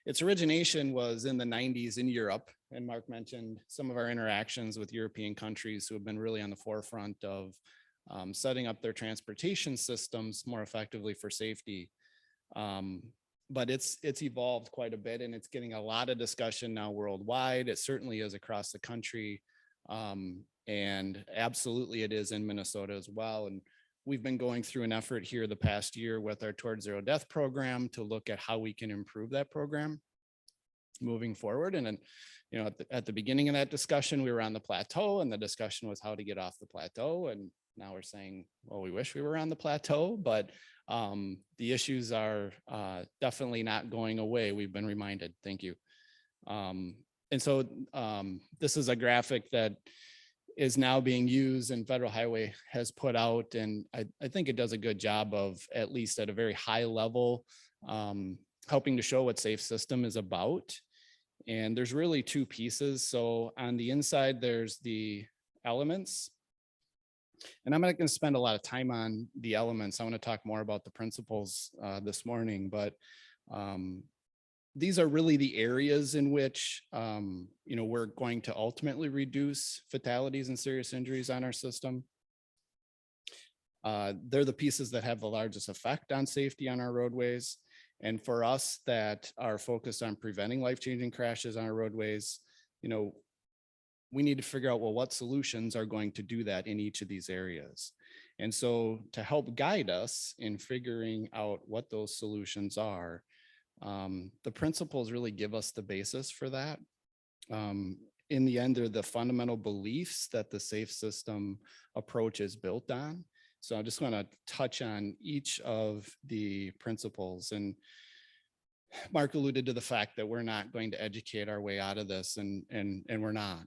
its origination was in the 90s in Europe. And Mark mentioned some of our interactions with European countries who have been really on the forefront of setting up their transportation systems more effectively for safety. But it's evolved quite a bit, and it's getting a lot of discussion now worldwide. It certainly is across the country, and absolutely it is in Minnesota as well. And we've been going through an effort here the past year with our Towards Zero Death program to look at how we can improve that program moving forward. And then, at the beginning of that discussion, we were on the plateau, and the discussion was how to get off the plateau. And now we're saying, well, we wish we were on the plateau, but the issues are definitely not going away. We've been reminded. Thank you. And so this is a graphic that is now being used and Federal Highway has put out. And I think it does a good job of, at least at a very high level, helping to show what Safe System is about. And there's really two pieces. So on the inside, there's the elements. And I'm not going to spend a lot of time on the elements. I want to talk more about the principles this morning, but these are really the areas in which, we're going to ultimately reduce fatalities and serious injuries on our system. They're the pieces that have the largest effect on safety on our roadways. And for us that are focused on preventing life-changing crashes on our roadways, we need to figure out, well, what solutions are going to do that in each of these areas. And so to help guide us in figuring out what those solutions are, the principles really give us the basis for that. In the end, they're the fundamental beliefs that the Safe System approach is built on. So I just want to touch on each of the principles. And Mark alluded to the fact that we're not going to educate our way out of this, and we're not.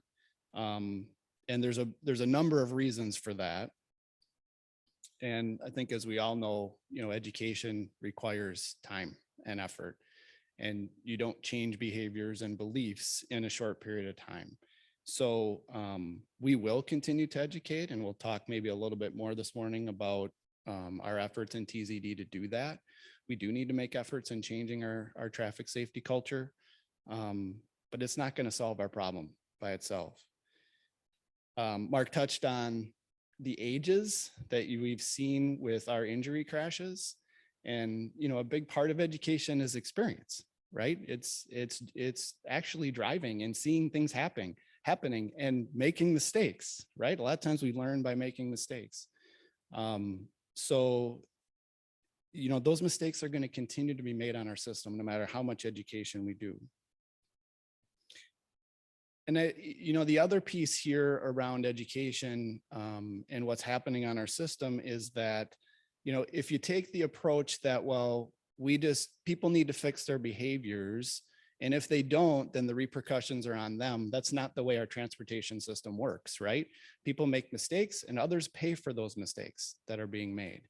And there's a number of reasons for that. And I think as we all know, education requires time and effort. And you don't change behaviors and beliefs in a short period of time. So we will continue to educate, and we'll talk maybe a little bit more this morning about our efforts in TZD to do that. We do need to make efforts in changing our traffic safety culture, but it's not going to solve our problem by itself. Mark touched on the ages that we've seen with our injury crashes. And, a big part of education is experience, right? It's actually driving and seeing things happening and making mistakes, right? A lot of times we learn by making mistakes. So, those mistakes are going to continue to be made on our system, no matter how much education we do. And the other piece here around education and what's happening on our system is that, if you take the approach that, well, people need to fix their behaviors, and if they don't, then the repercussions are on them. That's not the way our transportation system works, right? People make mistakes and others pay for those mistakes that are being made.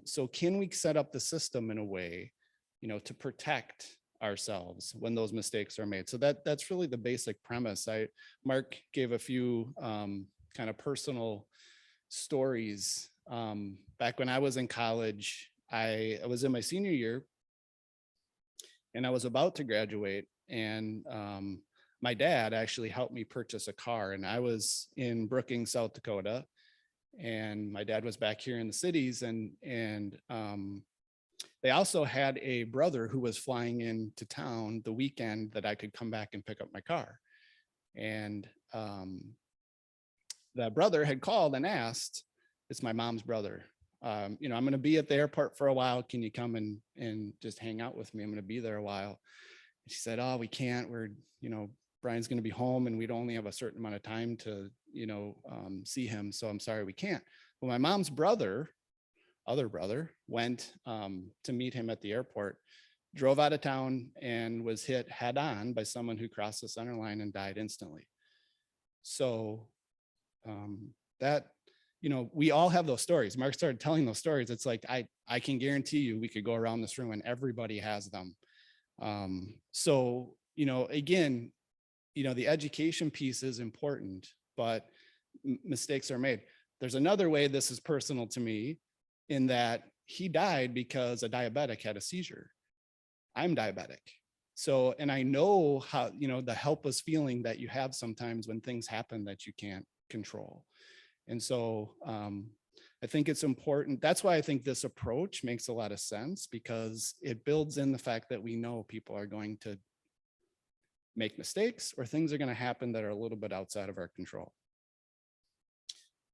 So can we set up the system in a way, to protect ourselves when those mistakes are made? So that's really the basic premise. Mark gave a few kind of personal stories. Back when I was in college, I was in my senior year and I was about to graduate, and my dad actually helped me purchase a car. And I was in Brookings, South Dakota, and my dad was back here in the cities, and they also had a brother who was flying into town the weekend that I could come back and pick up my car. And that brother had called and asked, it's my mom's brother, I'm going to be at the airport for a while. Can you come and just hang out with me? I'm going to be there a while. And she said, oh, we can't. Brian's going to be home and we'd only have a certain amount of time to, see him. So I'm sorry, we can't. Well, my mom's other brother went to meet him at the airport, drove out of town, and was hit head on by someone who crossed the center line and died instantly. So we all have those stories. Mark started telling those stories. It's like, I can guarantee you we could go around this room and everybody has them. So, again, the education piece is important, but mistakes are made. There's another way this is personal to me, in that he died because a diabetic had a seizure. I'm diabetic. So, and I know how, the helpless feeling that you have sometimes when things happen that you can't control. And so I think it's important. That's why I think this approach makes a lot of sense, because it builds in the fact that we know people are going to make mistakes, or things are going to happen that are a little bit outside of our control.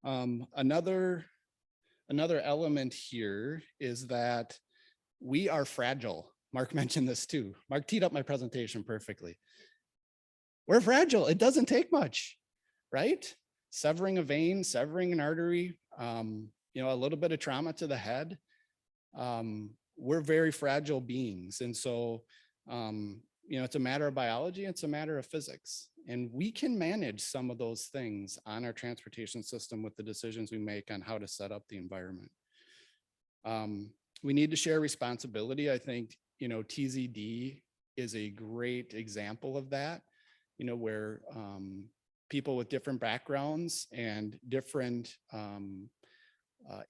Another element here is that we are fragile. Mark mentioned this too. Mark teed up my presentation perfectly. We're fragile. It doesn't take much, right? Severing a vein, severing an artery, a little bit of trauma to the head. We're very fragile beings. And so, it's a matter of biology, it's a matter of physics. And we can manage some of those things on our transportation system with the decisions we make on how to set up the environment. We need to share responsibility. I think, TZD is a great example of that, where people with different backgrounds and different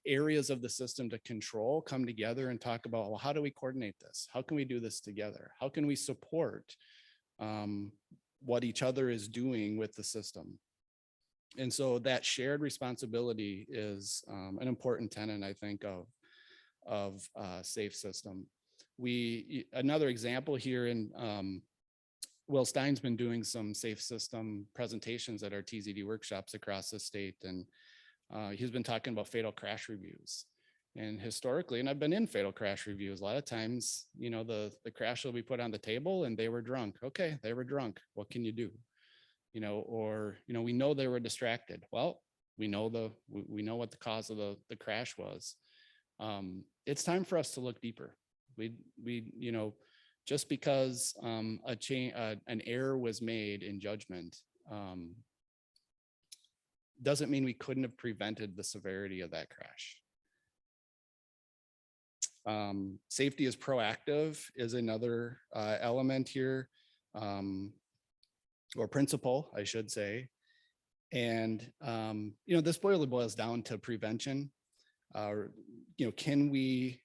areas of the system to control come together and talk about, well, how do we coordinate this? How can we do this together? How can we support what each other is doing with the system? And so that shared responsibility is an important tenet, I think, of safe system. Another example here, in Will Stein's been doing some safe system presentations at our TZD workshops across the state, and he's been talking about fatal crash reviews. And historically, and I've been in fatal crash reviews, a lot of times, the crash will be put on the table and they were drunk. Okay, they were drunk. What can you do? Or we know they were distracted. Well, we know what the cause of the crash was. It's time for us to look deeper. Just because an error was made in judgment doesn't mean we couldn't have prevented the severity of that crash. Safety is proactive is another element here, or principle, I should say. And, this boils down to prevention. Can we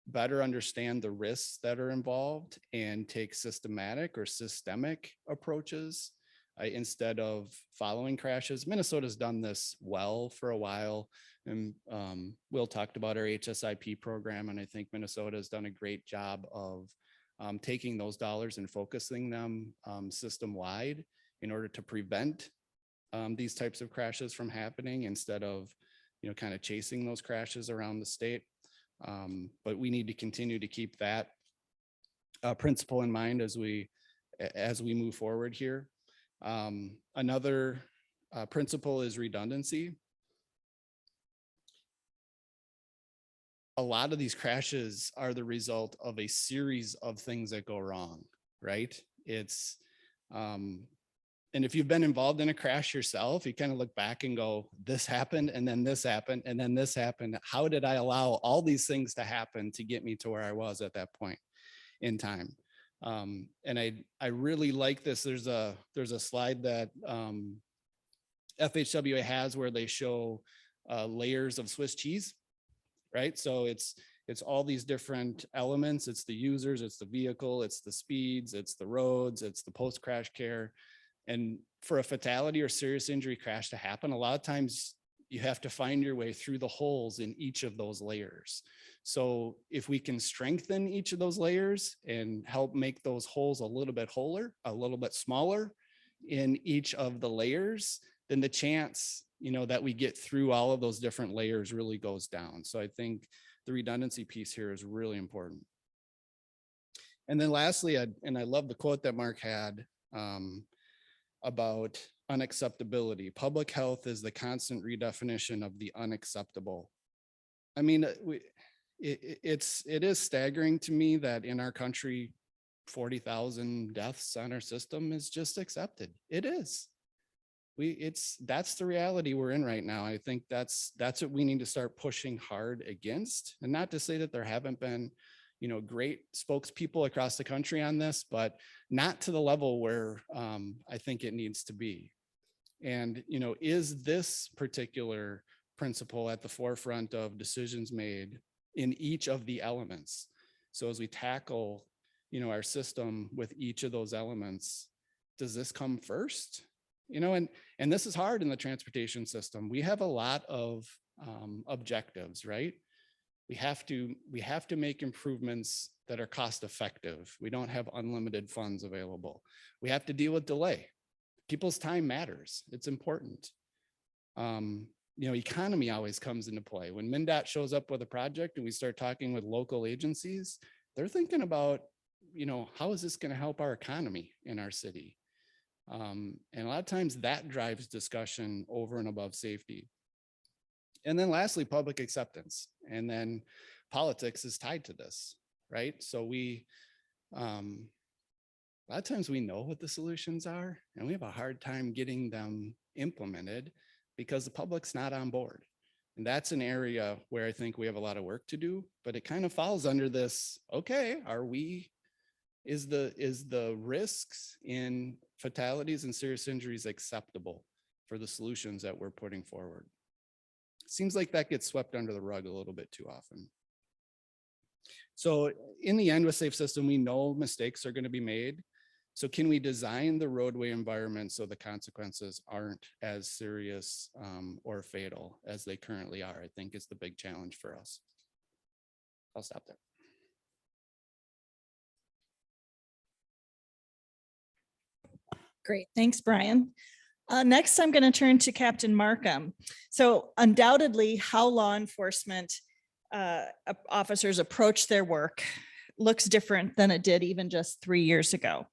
better understand the risks that are involved and take systematic or systemic approaches instead of following crashes? Minnesota's done this well for a while. And Will talked about our HSIP program, and I think Minnesota has done a great job of taking those dollars and focusing them system-wide in order to prevent these types of crashes from happening instead of, kind of chasing those crashes around the state. But we need to continue to keep that principle in mind as we move forward here. Another principle is redundancy. A lot of these crashes are the result of a series of things that go wrong, right? It's, and if you've been involved in a crash yourself, you kind of look back and go, this happened, and then this happened, and then this happened. How did I allow all these things to happen to get me to where I was at that point in time? And I really like this. There's a slide that FHWA has where they show layers of Swiss cheese, right? So it's all these different elements. It's the users, it's the vehicle, it's the speeds, it's the roads, it's the post-crash care. And for a fatality or serious injury crash to happen, a lot of times you have to find your way through the holes in each of those layers. So if we can strengthen each of those layers and help make those holes a little bit wholer, a little bit smaller in each of the layers, then the chance, that we get through all of those different layers really goes down. So I think the redundancy piece here is really important. And then lastly, I love the quote that Mark had about unacceptability. Public health is the constant redefinition of the unacceptable. I mean, it is staggering to me that in our country, 40,000 deaths on our system is just accepted. It is. That's the reality we're in right now. I think that's what we need to start pushing hard against. And not to say that there haven't been, great spokespeople across the country on this, but not to the level where I think it needs to be. And, is this particular principle at the forefront of decisions made in each of the elements? So as we tackle, our system with each of those elements, does this come first? And this is hard in the transportation system. We have a lot of objectives, right? We have to make improvements that are cost effective. We don't have unlimited funds available. We have to deal with delay. People's time matters. It's important. Economy always comes into play. When MnDOT shows up with a project and we start talking with local agencies, they're thinking about, how is this going to help our economy in our city? And a lot of times that drives discussion over and above safety. And then lastly, public acceptance. And then politics is tied to this, right? So a lot of times we know what the solutions are and we have a hard time getting them implemented because the public's not on board. And that's an area where I think we have a lot of work to do, but it kind of falls under this, okay, is the risks in fatalities and serious injuries acceptable for the solutions that we're putting forward? Seems like that gets swept under the rug a little bit too often. So in the end with Safe System, we know mistakes are going to be made. So can we design the roadway environment so the consequences aren't as serious or fatal as they currently are? I think is the big challenge for us. I'll stop there. Great. Thanks, Brian. Next, I'm going to turn to Captain Markham. So undoubtedly, how law enforcement officers approach their work looks different than it did even just 3 years ago.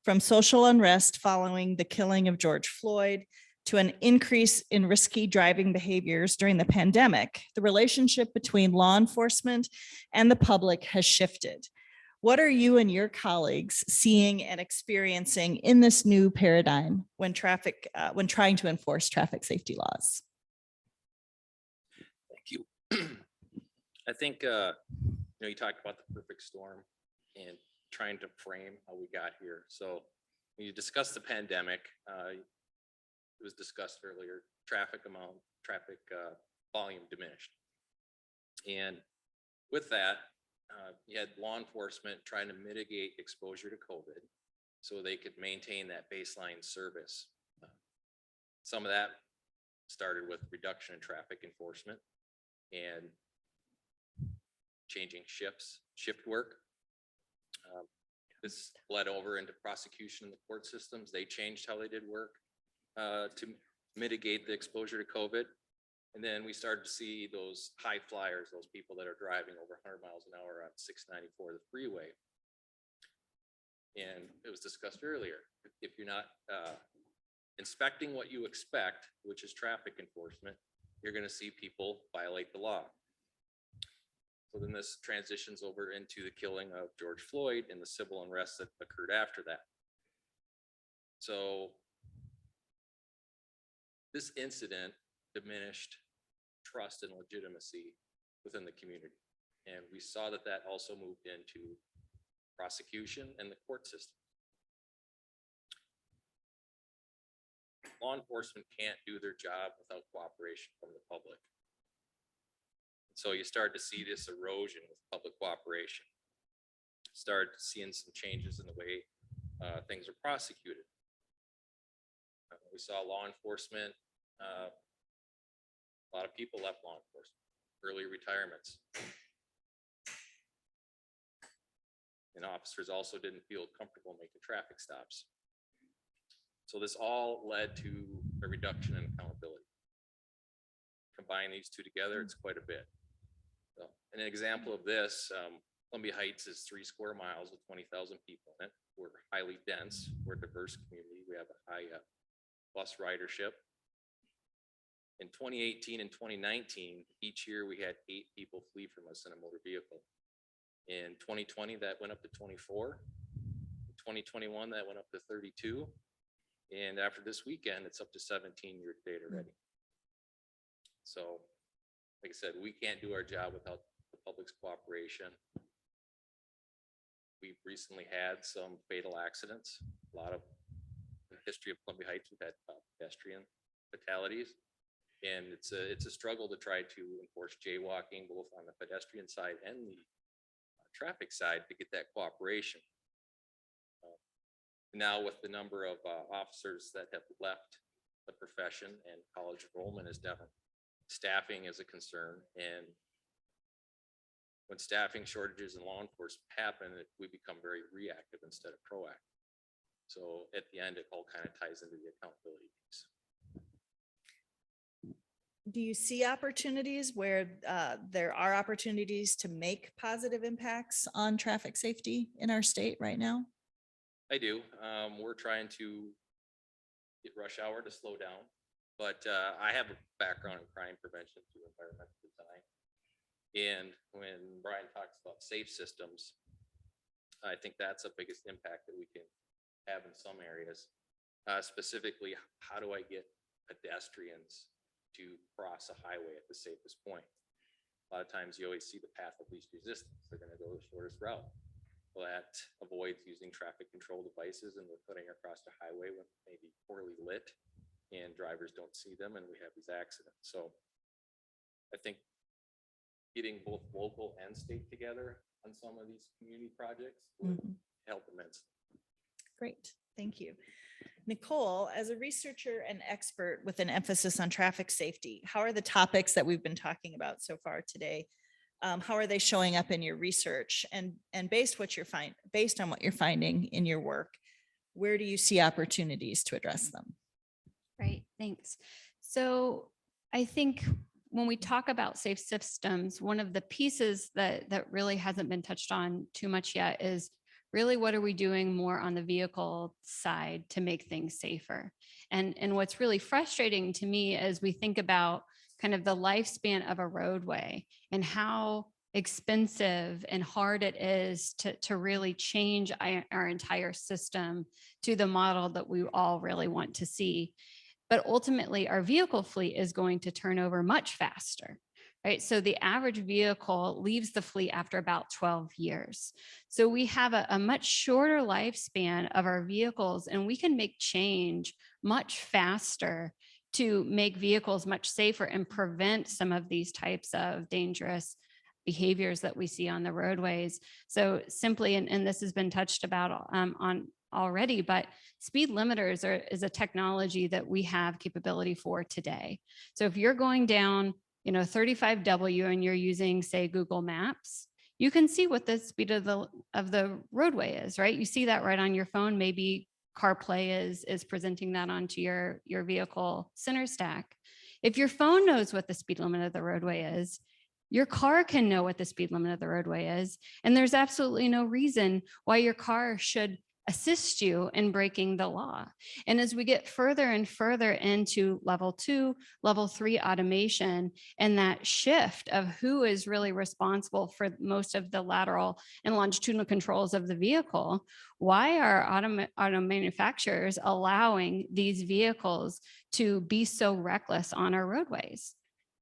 From social unrest following the killing of George Floyd to an increase in risky driving behaviors during the pandemic, the relationship between law enforcement and the public has shifted. What are you and your colleagues seeing and experiencing in this new paradigm when trying to enforce traffic safety laws? Thank you. I think, you talked about the perfect storm and trying to frame how we got here. So when you discuss the pandemic, it was discussed earlier, traffic volume diminished. And with that, you had law enforcement trying to mitigate exposure to COVID so they could maintain that baseline service. Some of that started with reduction in traffic enforcement and changing shift work. This bled over into prosecution in the court systems. They changed how they did work to mitigate the exposure to COVID. And then we started to see those high flyers, those people that are driving over 100 miles an hour on 694, the freeway. And it was discussed earlier, if you're not inspecting what you expect, which is traffic enforcement, you're going to see people violate the law. So then this transitions over into the killing of George Floyd and the civil unrest that occurred after that. So this incident diminished trust and legitimacy within the community. And we saw that that also moved into prosecution and the court system. Law enforcement can't do their job without cooperation from the public. So you start to see this erosion with public cooperation. Start seeing some changes in the way things are prosecuted. We saw law enforcement, a lot of people left law enforcement, early retirements. And officers also didn't feel comfortable making traffic stops. So this all led to a reduction in accountability. Combine these two together, it's quite a bit. So, an example of this, Columbia Heights is 3 square miles with 20,000 people in it. We're highly dense, we're a diverse community. We have a high bus ridership. In 2018 and 2019, each year we had 8 people flee from us in a motor vehicle. In 2020, that went up to 24. In 2021, that went up to 32. And after this weekend, it's up to 17 year to date already. So, like I said, we can't do our job without the public's cooperation. We've recently had some fatal accidents. A lot of in the history of Columbia Heights, we've had pedestrian fatalities. And it's a struggle to try to enforce jaywalking, both on the pedestrian side and the traffic side, to get that cooperation. Now with the number of officers that have left the profession and college enrollment is down, staffing is a concern. And when staffing shortages and law enforcement happen, we become very reactive instead of proactive. So at the end, it all kind of ties into the accountability piece. Do you see opportunities where there are opportunities to make positive impacts on traffic safety in our state right now? I do. We're trying to get rush hour to slow down, but I have a background in crime prevention through environmental design. And when Brian talks about safe systems, I think that's the biggest impact that we can have in some areas. Specifically, how do I get pedestrians to cross a highway at the safest point? A lot of times you always see the path of least resistance. They're going to go the shortest route. Well, that avoids using traffic control devices, and we're putting across the highway when it may be poorly lit and drivers don't see them, and we have these accidents. So I think getting both local and state together on some of these community projects would help immensely. Great, thank you. Nicole, as a researcher and expert with an emphasis on traffic safety, how are the topics that we've been talking about so far today? How are they showing up in your research? And based on what you're finding in your work, where do you see opportunities to address them? Right, thanks. So I think when we talk about safe systems, one of the pieces that really hasn't been touched on too much yet is really what are we doing more on the vehicle side to make things safer? And what's really frustrating to me as we think about kind of the lifespan of a roadway and how expensive and hard it is to really change our entire system to the model that we all really want to see. But ultimately, our vehicle fleet is going to turn over much faster. right? So the average vehicle leaves the fleet after about 12 years. So we have a much shorter lifespan of our vehicles, and we can make change much faster to make vehicles much safer and prevent some of these types of dangerous behaviors that we see on the roadways. So simply, and this has been touched about on already, but speed limiters is a technology that we have capability for today. So if you're going down, 35W and you're using, say, Google Maps, you can see what the speed of the roadway is, right? You see that right on your phone. Maybe CarPlay is presenting that onto your vehicle center stack. If your phone knows what the speed limit of the roadway is, your car can know what the speed limit of the roadway is. And there's absolutely no reason why your car should assist you in breaking the law. And as we get further and further into level 2, level 3 automation, and that shift of who is really responsible for most of the lateral and longitudinal controls of the vehicle, why are auto manufacturers allowing these vehicles to be so reckless on our roadways?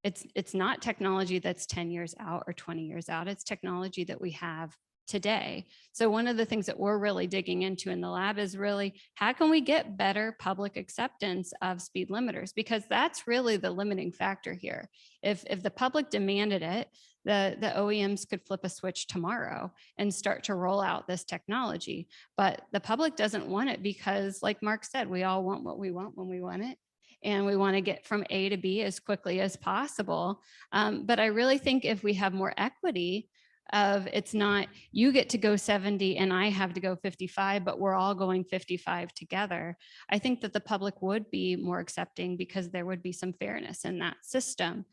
It's not technology that's 10 years out or 20 years out. It's technology that we have today. So one of the things that we're really digging into in the lab is really, how can we get better public acceptance of speed limiters? Because that's really the limiting factor here. If the public demanded it, the OEMs could flip a switch tomorrow and start to roll out this technology. But the public doesn't want it because, like Mark said, we all want what we want when we want it. And we want to get from A to B as quickly as possible. But I really think if we have more equity, it's not you get to go 70 and I have to go 55, but we're all going 55 together. I think that the public would be more accepting because there would be some fairness in that system.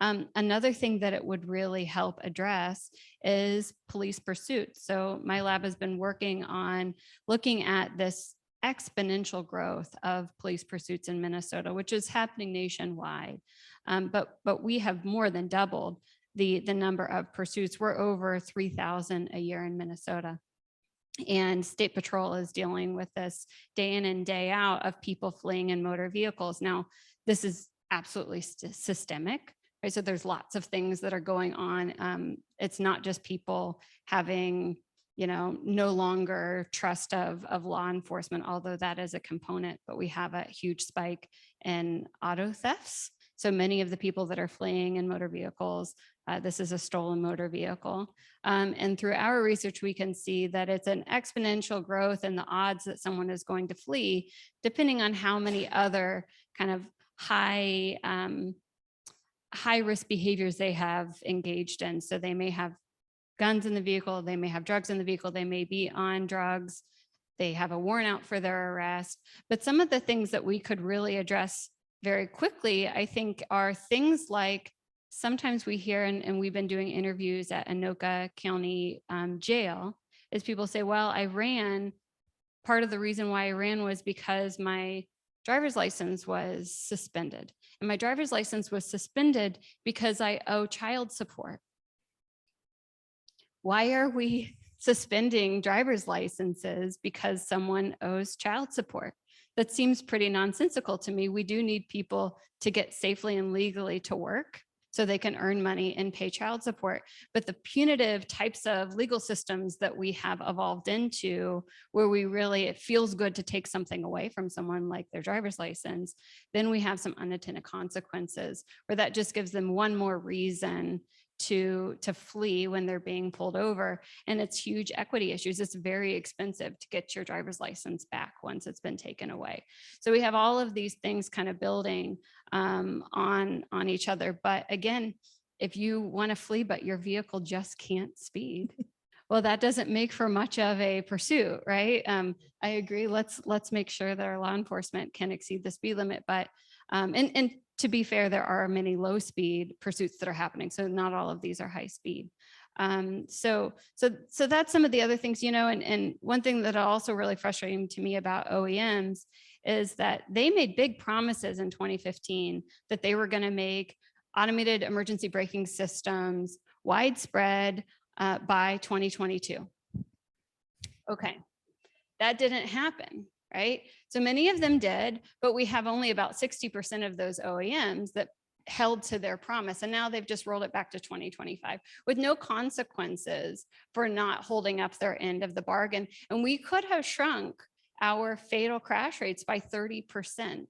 Another thing that it would really help address is police pursuits. So my lab has been working on looking at this exponential growth of police pursuits in Minnesota, which is happening nationwide. But we have more than doubled the number of pursuits. We're over 3,000 a year in Minnesota. And State Patrol is dealing with this day in and day out of people fleeing in motor vehicles. Now, this is absolutely systemic, right? So there's lots of things that are going on. It's not just people having, no longer trust of law enforcement, although that is a component, but we have a huge spike in auto thefts. So many of the people that are fleeing in motor vehicles, this is a stolen motor vehicle. And through our research, we can see that it's an exponential growth in the odds that someone is going to flee, depending on how many other kind of high risk behaviors they have engaged in. So they may have guns in the vehicle, they may have drugs in the vehicle, they may be on drugs, they have a warrant out for their arrest. But some of the things that we could really address very quickly, I think, are things like, sometimes we hear, and we've been doing interviews at Anoka County Jail, is people say, well, I ran, part of the reason why I ran was because my driver's license was suspended. And my driver's license was suspended because I owe child support. Why are we suspending driver's licenses because someone owes child support? That seems pretty nonsensical to me. We do need people to get safely and legally to work so they can earn money and pay child support. But the punitive types of legal systems that we have evolved into, where it feels good to take something away from someone like their driver's license, then we have some unintended consequences where that just gives them one more reason to flee when they're being pulled over. And it's huge equity issues. It's very expensive to get your driver's license back once it's been taken away. So we have all of these things kind of building on each other. But again, if you want to flee, but your vehicle just can't speed, well, that doesn't make for much of a pursuit, right? I agree. Let's make sure that our law enforcement can exceed the speed limit. But and to be fair, there are many low speed pursuits that are happening. So not all of these are high speed. So that's some of the other things, and one thing that also really frustrating to me about OEMs is that they made big promises in 2015 that they were going to make automated emergency braking systems widespread by 2022. Okay, that didn't happen. Right? So many of them did, but we have only about 60% of those OEMs that held to their promise. And now they've just rolled it back to 2025 with no consequences for not holding up their end of the bargain. And we could have shrunk our fatal crash rates by 30%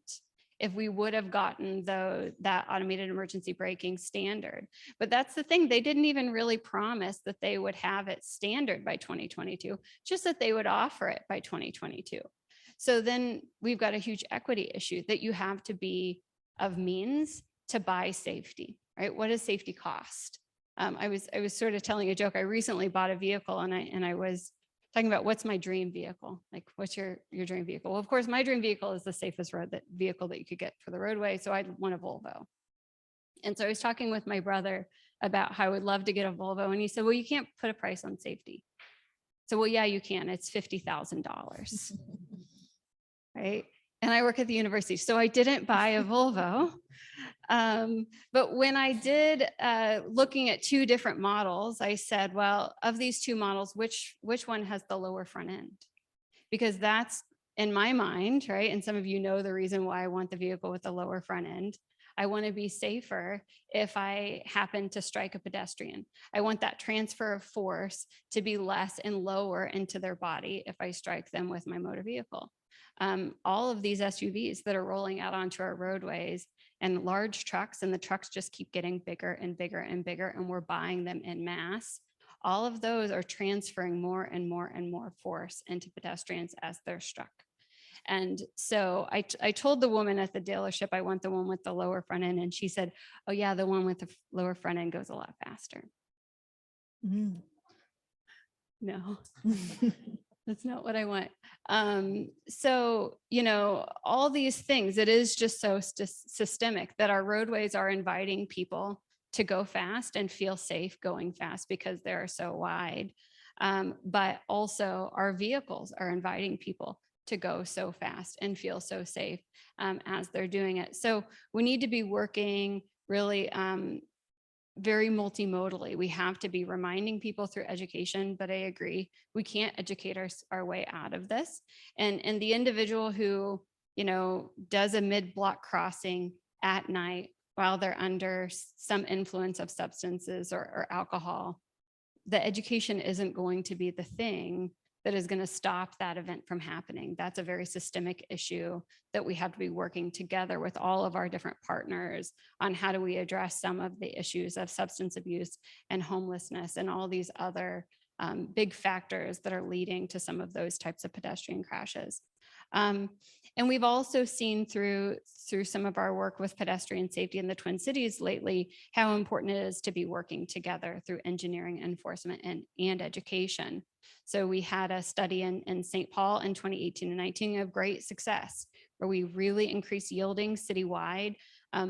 if we would have gotten that automated emergency braking standard. But that's the thing, they didn't even really promise that they would have it standard by 2022, just that they would offer it by 2022. So then we've got a huge equity issue that you have to be of means to buy safety, right? What does safety cost? I was sort of telling a joke. I recently bought a vehicle and I was talking about what's my dream vehicle? Like, what's your dream vehicle? Well, of course, my dream vehicle is the safest vehicle that you could get for the roadway. So I'd want a Volvo. And so I was talking with my brother about how I would love to get a Volvo. And he said, well, you can't put a price on safety. So, well, yeah, you can. It's $50,000. Right. And I work at the university, so I didn't buy a Volvo. But when I did, looking at two different models, I said, well, of these two models, which one has the lower front end? Because that's in my mind, right? And some of you know the reason why I want the vehicle with the lower front end. I want to be safer if I happen to strike a pedestrian. I want that transfer of force to be less and lower into their body if I strike them with my motor vehicle. All of these SUVs that are rolling out onto our roadways and large trucks, and the trucks just keep getting bigger and bigger and bigger, and we're buying them in mass. All of those are transferring more and more and more force into pedestrians as they're struck. And so I told the woman at the dealership, I want the one with the lower front end. And she said, oh yeah, the one with the lower front end goes a lot faster. Mm. No. That's not what I want. So, you know, all these things, it is just so systemic that our roadways are inviting people to go fast and feel safe going fast because they're so wide. But also our vehicles are inviting people to go so fast and feel so safe as they're doing it. So we need to be working really very multimodally. We have to be reminding people through education, but I agree, we can't educate our way out of this. And the individual who, you know, does a mid-block crossing at night while they're under some influence of substances or alcohol, the education isn't going to be the thing that is going to stop that event from happening. That's a very systemic issue that we have to be working together with all of our different partners on how do we address some of the issues of substance abuse and homelessness and all these other big factors that are leading to some of those types of pedestrian crashes. And we've also seen through some of our work with pedestrian safety in the Twin Cities lately, how important it is to be working together through engineering, enforcement, and education. So we had a study in St. Paul in 2018 and 19 of great success, where we really increased yielding citywide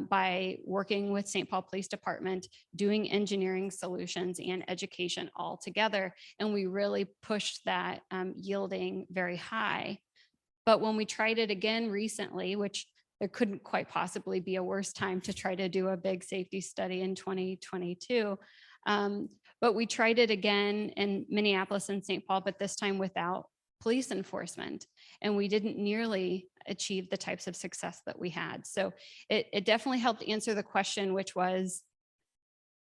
by working with St. Paul Police Department, doing engineering solutions and education all together. And we really pushed that yielding very high. But when we tried it again recently, which there couldn't quite possibly be a worse time to try to do a big safety study in 2022, but we tried it again in Minneapolis and St. Paul, but this time without police enforcement. And we didn't nearly achieve the types of success that we had. So it definitely helped answer the question, which was,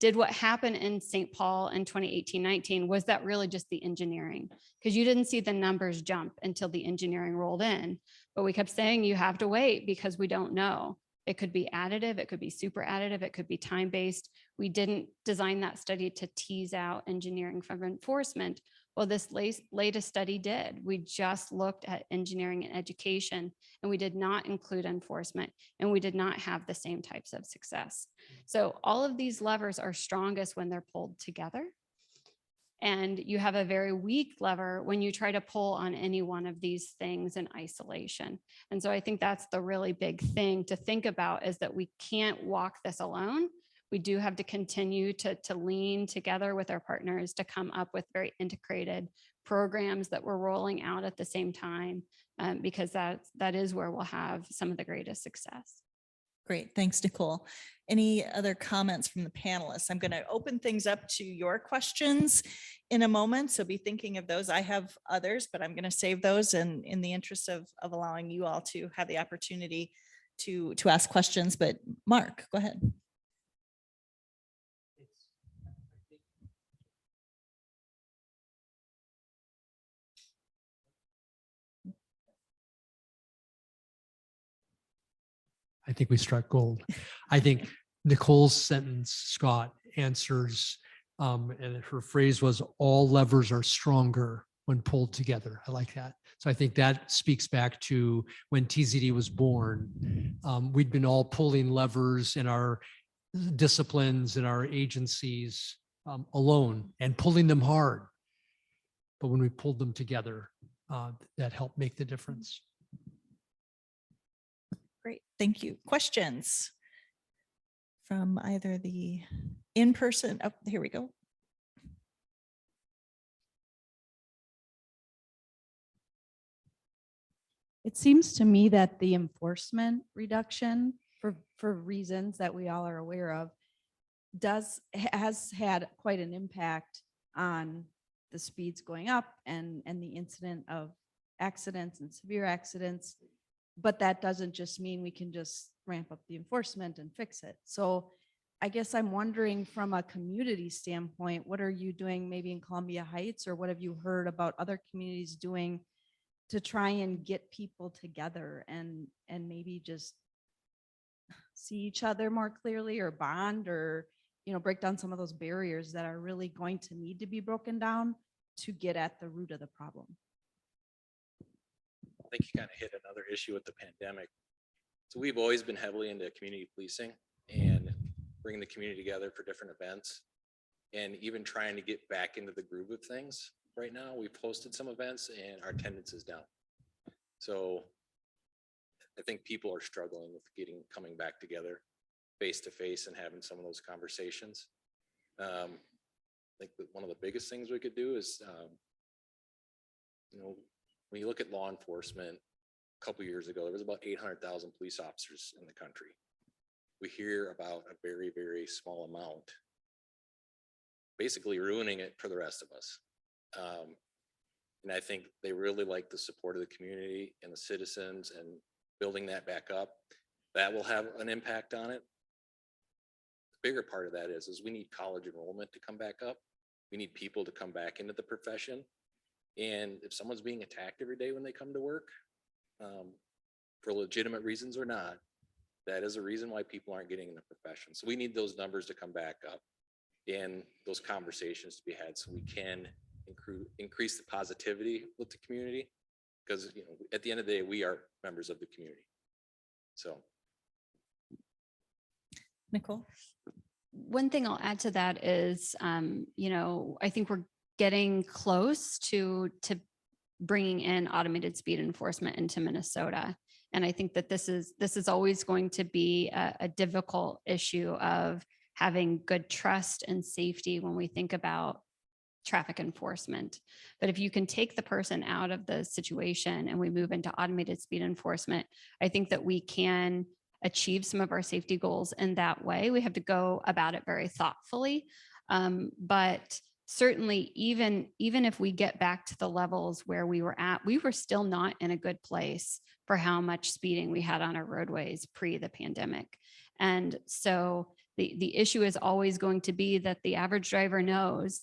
did what happened in St. Paul in 2018-19, was that really just the engineering? Because you didn't see the numbers jump until the engineering rolled in. But we kept saying you have to wait because we don't know. It could be additive, it could be super additive, it could be time-based. We didn't design that study to tease out engineering from enforcement. Well, this latest study did. We just looked at engineering and education, and we did not include enforcement, and we did not have the same types of success. So all of these levers are strongest when they're pulled together. And you have a very weak lever when you try to pull on any one of these things in isolation. And so I think that's the really big thing to think about, is that we can't walk this alone. We do have to continue to lean together with our partners to come up with very integrated programs that we're rolling out at the same time, because that is where we'll have some of the greatest success. Great. Thanks, Nicole. Any other comments from the panelists? I'm going to open things up to your questions in a moment, so be thinking of those. I have others, but I'm going to save those in the interest of allowing you all to have the opportunity to ask questions. But Mark, go ahead. I think we struck gold. I think Nicole's sentence, Scott, answers, and her phrase was, all levers are stronger when pulled together. I like that. So I think that speaks back to when TZD was born. We'd been all pulling levers in our disciplines and our agencies alone and pulling them hard. But when we pulled them together, that helped make the difference. Great, thank you. Questions from either the in-person, oh, here we go. It seems to me that the enforcement reduction for reasons that we all are aware of has had quite an impact on the speeds going up and the incident of accidents and severe accidents. But that doesn't just mean we can just ramp up the enforcement and fix it. So I guess I'm wondering from a community standpoint, what are you doing maybe in Columbia Heights, or what have you heard about other communities doing to try and get people together and maybe just see each other more clearly, or bond, or, you know, break down some of those barriers that are really going to need to be broken down to get at the root of the problem? I think you kind of hit another issue with the pandemic. So we've always been heavily into community policing and bringing the community together for different events, and even trying to get back into the groove of things. Right now, we've hosted some events and our attendance is down. So I think people are struggling with coming back together face to face and having some of those conversations. I think that one of the biggest things we could do is, you know, when you look at law enforcement, a couple years ago, there was about 800,000 police officers in the country. We hear about a very, very small amount, basically ruining it for the rest of us. And I think they really like the support of the community and the citizens, and building that back up, that will have an impact on it. The bigger part of that is we need college enrollment to come back up. We need people to come back into the profession. And if someone's being attacked every day when they come to work, for legitimate reasons or not, that is a reason why people aren't getting in the profession. So we need those numbers to come back up and those conversations to be had, so we can increase the positivity with the community, because, you know, at the end of the day, we are members of the community. So, Nicole? One thing I'll add to that is, you know, I think we're getting close to bringing in automated speed enforcement into Minnesota. And I think that this is always going to be a difficult issue of having good trust and safety when we think about traffic enforcement. But if you can take the person out of the situation and we move into automated speed enforcement, I think that we can achieve some of our safety goals in that way. We have to go about it very thoughtfully. But certainly, even if we get back to the levels where we were at, we were still not in a good place for how much speeding we had on our roadways pre the pandemic. And so the issue is always going to be that the average driver knows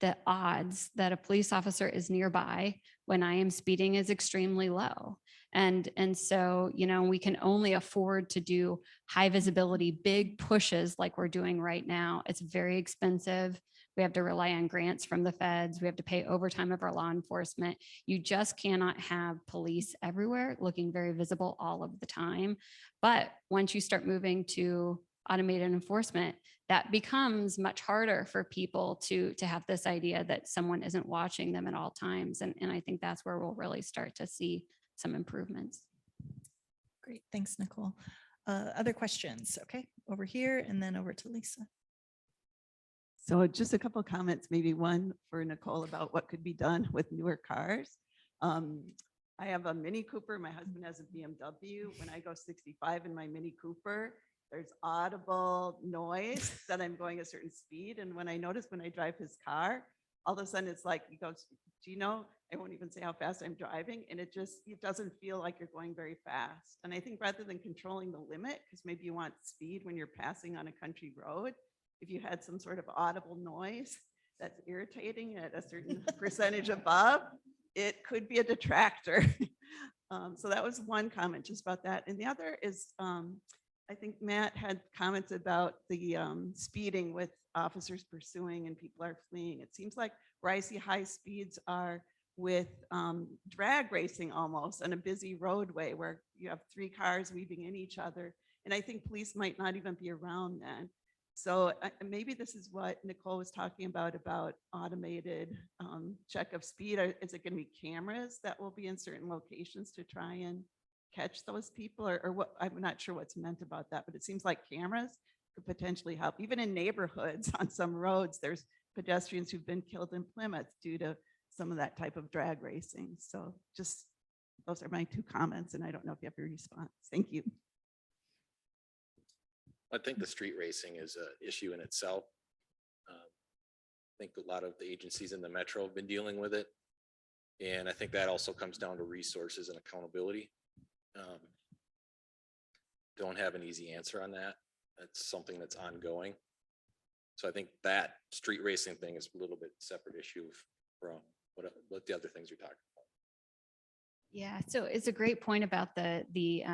the odds that a police officer is nearby when I am speeding is extremely low. And so, you know, we can only afford to do high visibility, big pushes like we're doing right now. It's very expensive. We have to rely on grants from the feds. We have to pay overtime of our law enforcement. You just cannot have police everywhere looking very visible all of the time. But once you start moving to automated enforcement, that becomes much harder for people to have this idea that someone isn't watching them at all times. And I think that's where we'll really start to see some improvements. Great, thanks, Nicole. Other questions? Okay, over here and then over to Lisa. So just a couple of comments, maybe one for Nicole about what could be done with newer cars. I have a Mini Cooper. My husband has a BMW. When I go 65 in my Mini Cooper, there's audible noise that I'm going a certain speed. And when I notice when I drive his car, all of a sudden it's like, he goes, do you know, I won't even say how fast I'm driving. And it doesn't feel like you're going very fast. And I think rather than controlling the limit, because maybe you want speed when you're passing on a country road, if you had some sort of audible noise that's irritating at a certain percentage above, it could be a detractor. So that was one comment just about that. And the other is I think Matt had comments about the speeding with officers pursuing and people are fleeing. It seems like where I see high speeds are with drag racing almost on a busy roadway where you have 3 cars weaving in each other. And I think police might not even be around then. So maybe this is what Nicole was talking about automated check of speed. Is it going to be cameras that will be in certain locations to try and catch those people, or what? I'm not sure what's meant about that, but it seems like cameras could potentially help. Even in neighborhoods on some roads, there's pedestrians who've been killed in Plymouth due to some of that type of drag racing. So just, those are my 2 comments, and I don't know if you have a response. Thank you. I think the street racing is an issue in itself. I think a lot of the agencies in the metro have been dealing with it. And I think that also comes down to resources and accountability. Don't have an easy answer on that. That's something that's ongoing. So I think that street racing thing is a little bit separate issue from what the other things you're talking about. Yeah, so it's a great point about the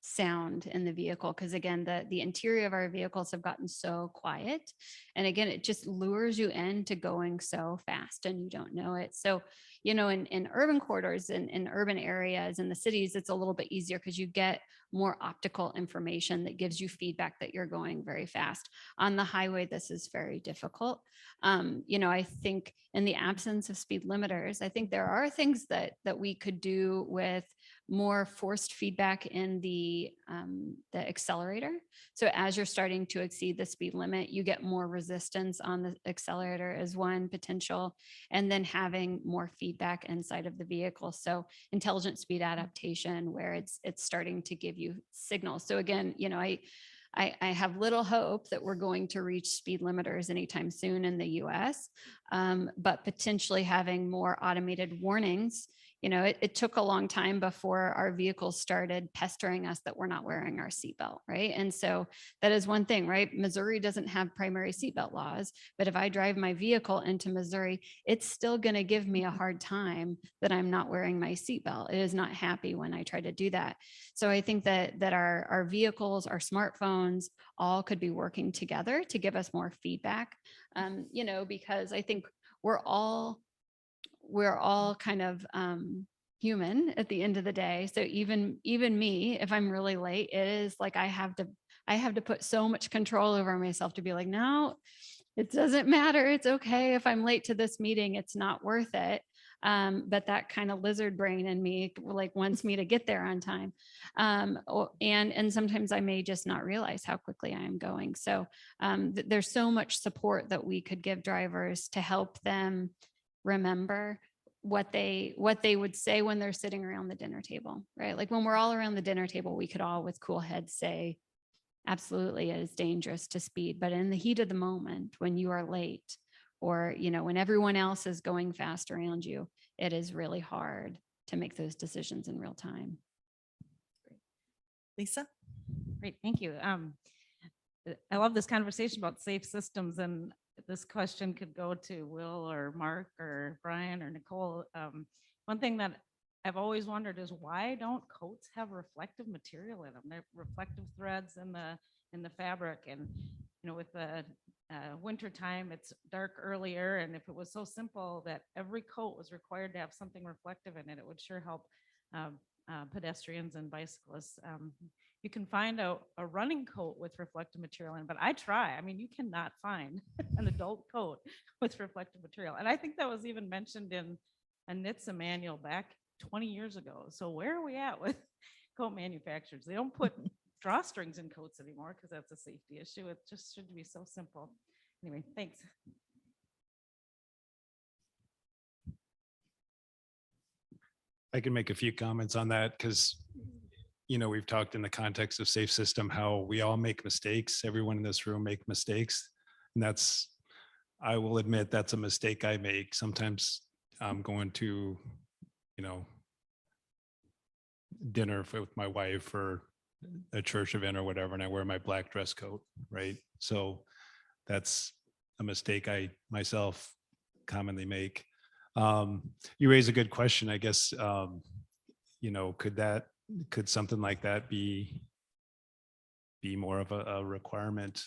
sound in the vehicle, because again, the interior of our vehicles have gotten so quiet. And again, it just lures you into going so fast and you don't know it. So, you know, in urban corridors and in urban areas in the cities, it's a little bit easier because you get more optical information that gives you feedback that you're going very fast. On the highway, this is very difficult. You know, I think in the absence of speed limiters, I think there are things that we could do with more forced feedback in the accelerator. So as you're starting to exceed the speed limit, you get more resistance on the accelerator as one potential, and then having more feedback inside of the vehicle. So intelligent speed adaptation, where it's starting to give you signals. So again, you know, I have little hope that we're going to reach speed limiters anytime soon in the US, but potentially having more automated warnings. You know, it took a long time before our vehicles started pestering us that we're not wearing our seatbelt, right? And so that is one thing, right? Missouri doesn't have primary seatbelt laws, but if I drive my vehicle into Missouri, it's still going to give me a hard time that I'm not wearing my seatbelt. It is not happy when I try to do that. So I think that our vehicles, our smartphones, all could be working together to give us more feedback, you know, because I think we're all kind of human at the end of the day. So even me, if I'm really late, it is like I have to put so much control over myself to be like, no, it doesn't matter. It's okay if I'm late to this meeting. It's not worth it. But that kind of lizard brain in me like wants me to get there on time. And sometimes I may just not realize how quickly I am going. So there's so much support that we could give drivers to help them remember what they would say when they're sitting around the dinner table, right? Like when we're all around the dinner table, we could all with cool heads say, absolutely, it is dangerous to speed. But in the heat of the moment, when you are late, or, you know, when everyone else is going fast around you, it is really hard to make those decisions in real time. Lisa? Great, thank you. I love this conversation about safe systems, and this question could go to Will or Mark or Brian or Nicole. One thing that I've always wondered is why don't coats have reflective material in them? They're reflective threads in the fabric, and you know, with the winter time, it's dark earlier, and if it was so simple that every coat was required to have something reflective in it, it would sure help pedestrians and bicyclists. You can find a running coat with reflective material in, but I try. I mean, you cannot find an adult coat with reflective material. And I think that was even mentioned in a NHTSA manual back 20 years ago. So where are we at with coat manufacturers? They don't put drawstrings in coats anymore because that's a safety issue. It just should be so simple. Anyway, thanks. I can make a few comments on that because, you know, we've talked in the context of safe system, how we all make mistakes. Everyone in this room make mistakes. And that's, I will admit, that's a mistake I make. Sometimes I'm going to, you know, dinner with my wife or a church event or whatever, and I wear my black dress coat, right? So that's a mistake I myself commonly make. You raise a good question, I guess. You know, could something like that be be more of a requirement,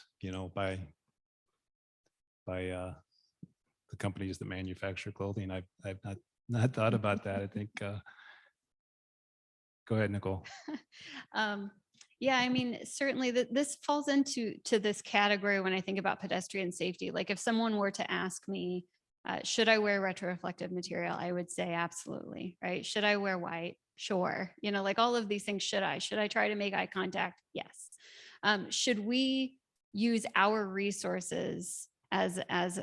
by the companies that manufacture clothing. I've not thought about that. I think, go ahead, Nicole. Yeah, I mean, certainly this falls into this category when I think about pedestrian safety. Like if someone were to ask me, should I wear retroreflective material? I would say absolutely, right? Should I wear white? Sure. Like all of these things, should I try to make eye contact? Yes. Should we use our resources as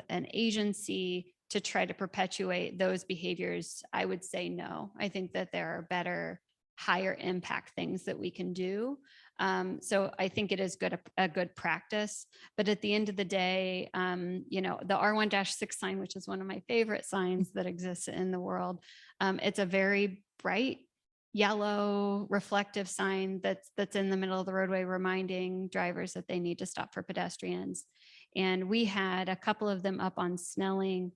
an agency to try to perpetuate those behaviors? I would say no. I think that there are better, higher impact things that we can do. So I think it is a good practice, but at the end of the day, the R1-6 sign, which is one of my favorite signs that exists in the world, it's a very bright yellow reflective sign that's in the middle of the roadway, reminding drivers that they need to stop for pedestrians. And we had a couple of them up on Snelling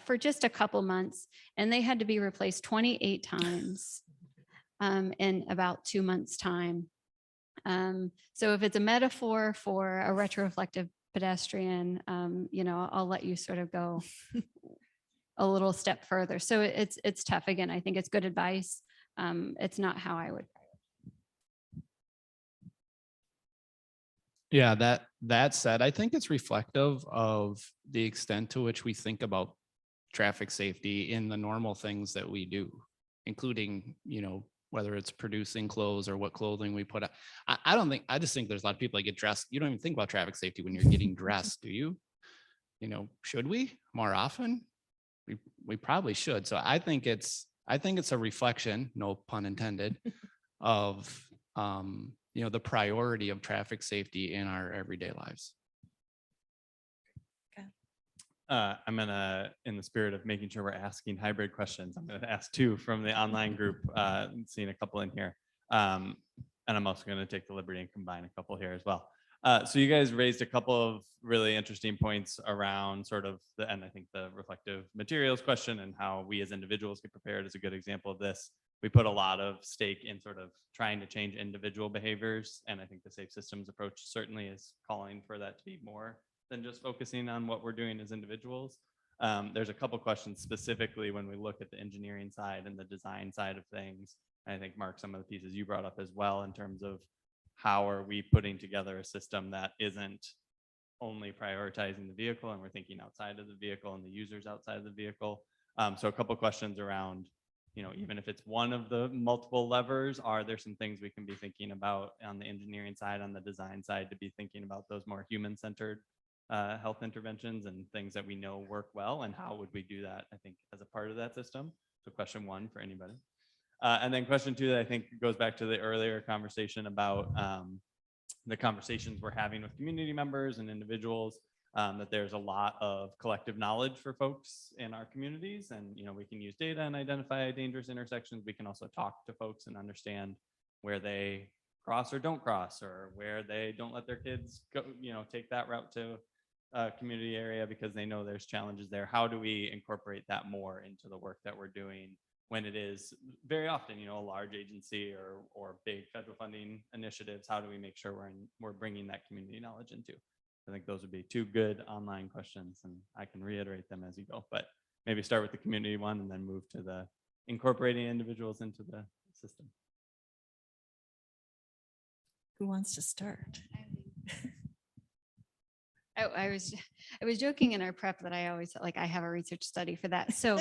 for just a couple months, and they had to be replaced 28 times in about 2 months' time. So if it's a metaphor for a retroreflective pedestrian, I'll let you sort of go a little step further. So it's tough. Again, I think it's good advice. It's not how I would. Yeah, that said, I think it's reflective of the extent to which we think about traffic safety in the normal things that we do, including, whether it's producing clothes or what clothing we put on. I just think there's a lot of people that get dressed. You don't even think about traffic safety when you're getting dressed, do you? Should we more often? We probably should. So I think it's a reflection, no pun intended, of the priority of traffic safety in our everyday lives. I'm gonna, in the spirit of making sure we're asking hybrid questions, I'm gonna ask two from the online group, seeing a couple in here. And I'm also gonna take the liberty and combine a couple here as well. So you guys raised a couple of really interesting points around sort of and I think the reflective materials question and how we as individuals get prepared is a good example of this. We put a lot of stake in sort of trying to change individual behaviors. And I think the safe systems approach certainly is calling for that to be more than just focusing on what we're doing as individuals. There's a couple questions specifically when we look at the engineering side and the design side of things. And I think, Mark, some of the pieces you brought up as well in terms of how are we putting together a system that isn't only prioritizing the vehicle and we're thinking outside of the vehicle and the users outside of the vehicle. So a couple questions around, even if it's one of the multiple levers, are there some things we can be thinking about on the engineering side, on the design side, to be thinking about those more human-centered health interventions and things that we know work well, and how would we do that, I think, as a part of that system? So question one for anybody. And then question two that I think goes back to the earlier conversation about the conversations we're having with community members and individuals, that there's a lot of collective knowledge for folks in our communities. And, we can use data and identify dangerous intersections. We can also talk to folks and understand where they cross or don't cross, or where they don't let their kids go, take that route to a community area because they know there's challenges there. How do we incorporate that more into the work that we're doing when it is very often, a large agency or big federal funding initiatives? How do we make sure we're bringing that community knowledge into? I think those would be two good online questions, and I can reiterate them as you go, but maybe start with the community one and then move to the incorporating individuals into the system. Who wants to start? I was joking in our prep that I always I have a research study for that. So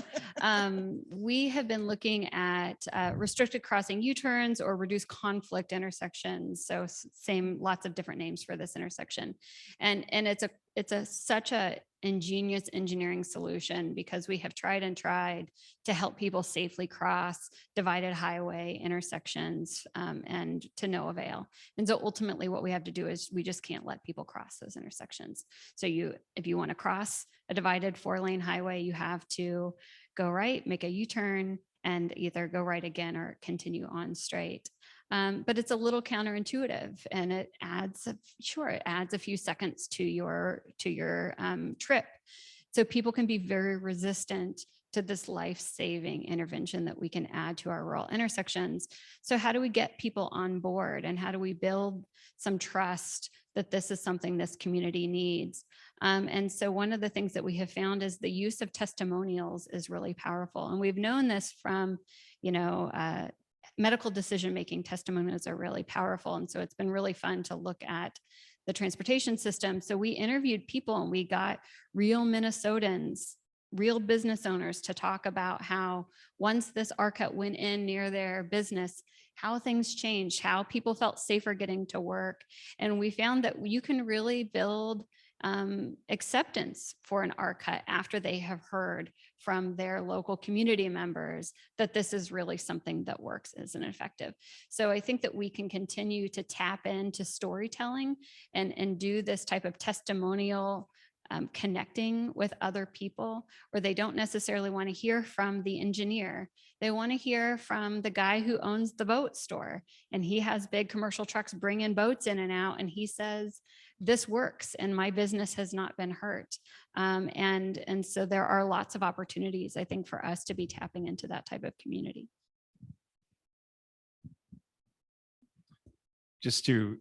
we have been looking at restricted crossing U-turns or reduced conflict intersections. So lots of different names for this intersection, and it's such a ingenious engineering solution because we have tried to help people safely cross divided highway intersections and to no avail. And so ultimately what we have to do is we just can't let people cross those intersections. So if you want to cross a divided 4-lane highway, you have to go right, make a U-turn, and either go right again or continue on straight. But it's a little counterintuitive, and it adds a few seconds to your trip. So people can be very resistant to this life-saving intervention that we can add to our rural intersections. So how do we get people on board, and how do we build some trust that this is something this community needs? And so one of the things that we have found is the use of testimonials is really powerful. And we've known this from, medical decision-making. Testimonials are really powerful. And so it's been really fun to look at the transportation system. So we interviewed people and we got real Minnesotans, real business owners to talk about how once this RCUT went in near their business, how things changed, how people felt safer getting to work. And we found that you can really build acceptance for an RCUT after they have heard from their local community members that this is really something that works as an effective. So I think that we can continue to tap into storytelling and do this type of testimonial connecting with other people, where they don't necessarily want to hear from the engineer. They want to hear from the guy who owns the boat store, and he has big commercial trucks bringing boats in and out. And he says, this works and my business has not been hurt. And so there are lots of opportunities, I think, for us to be tapping into that type of community. Just to,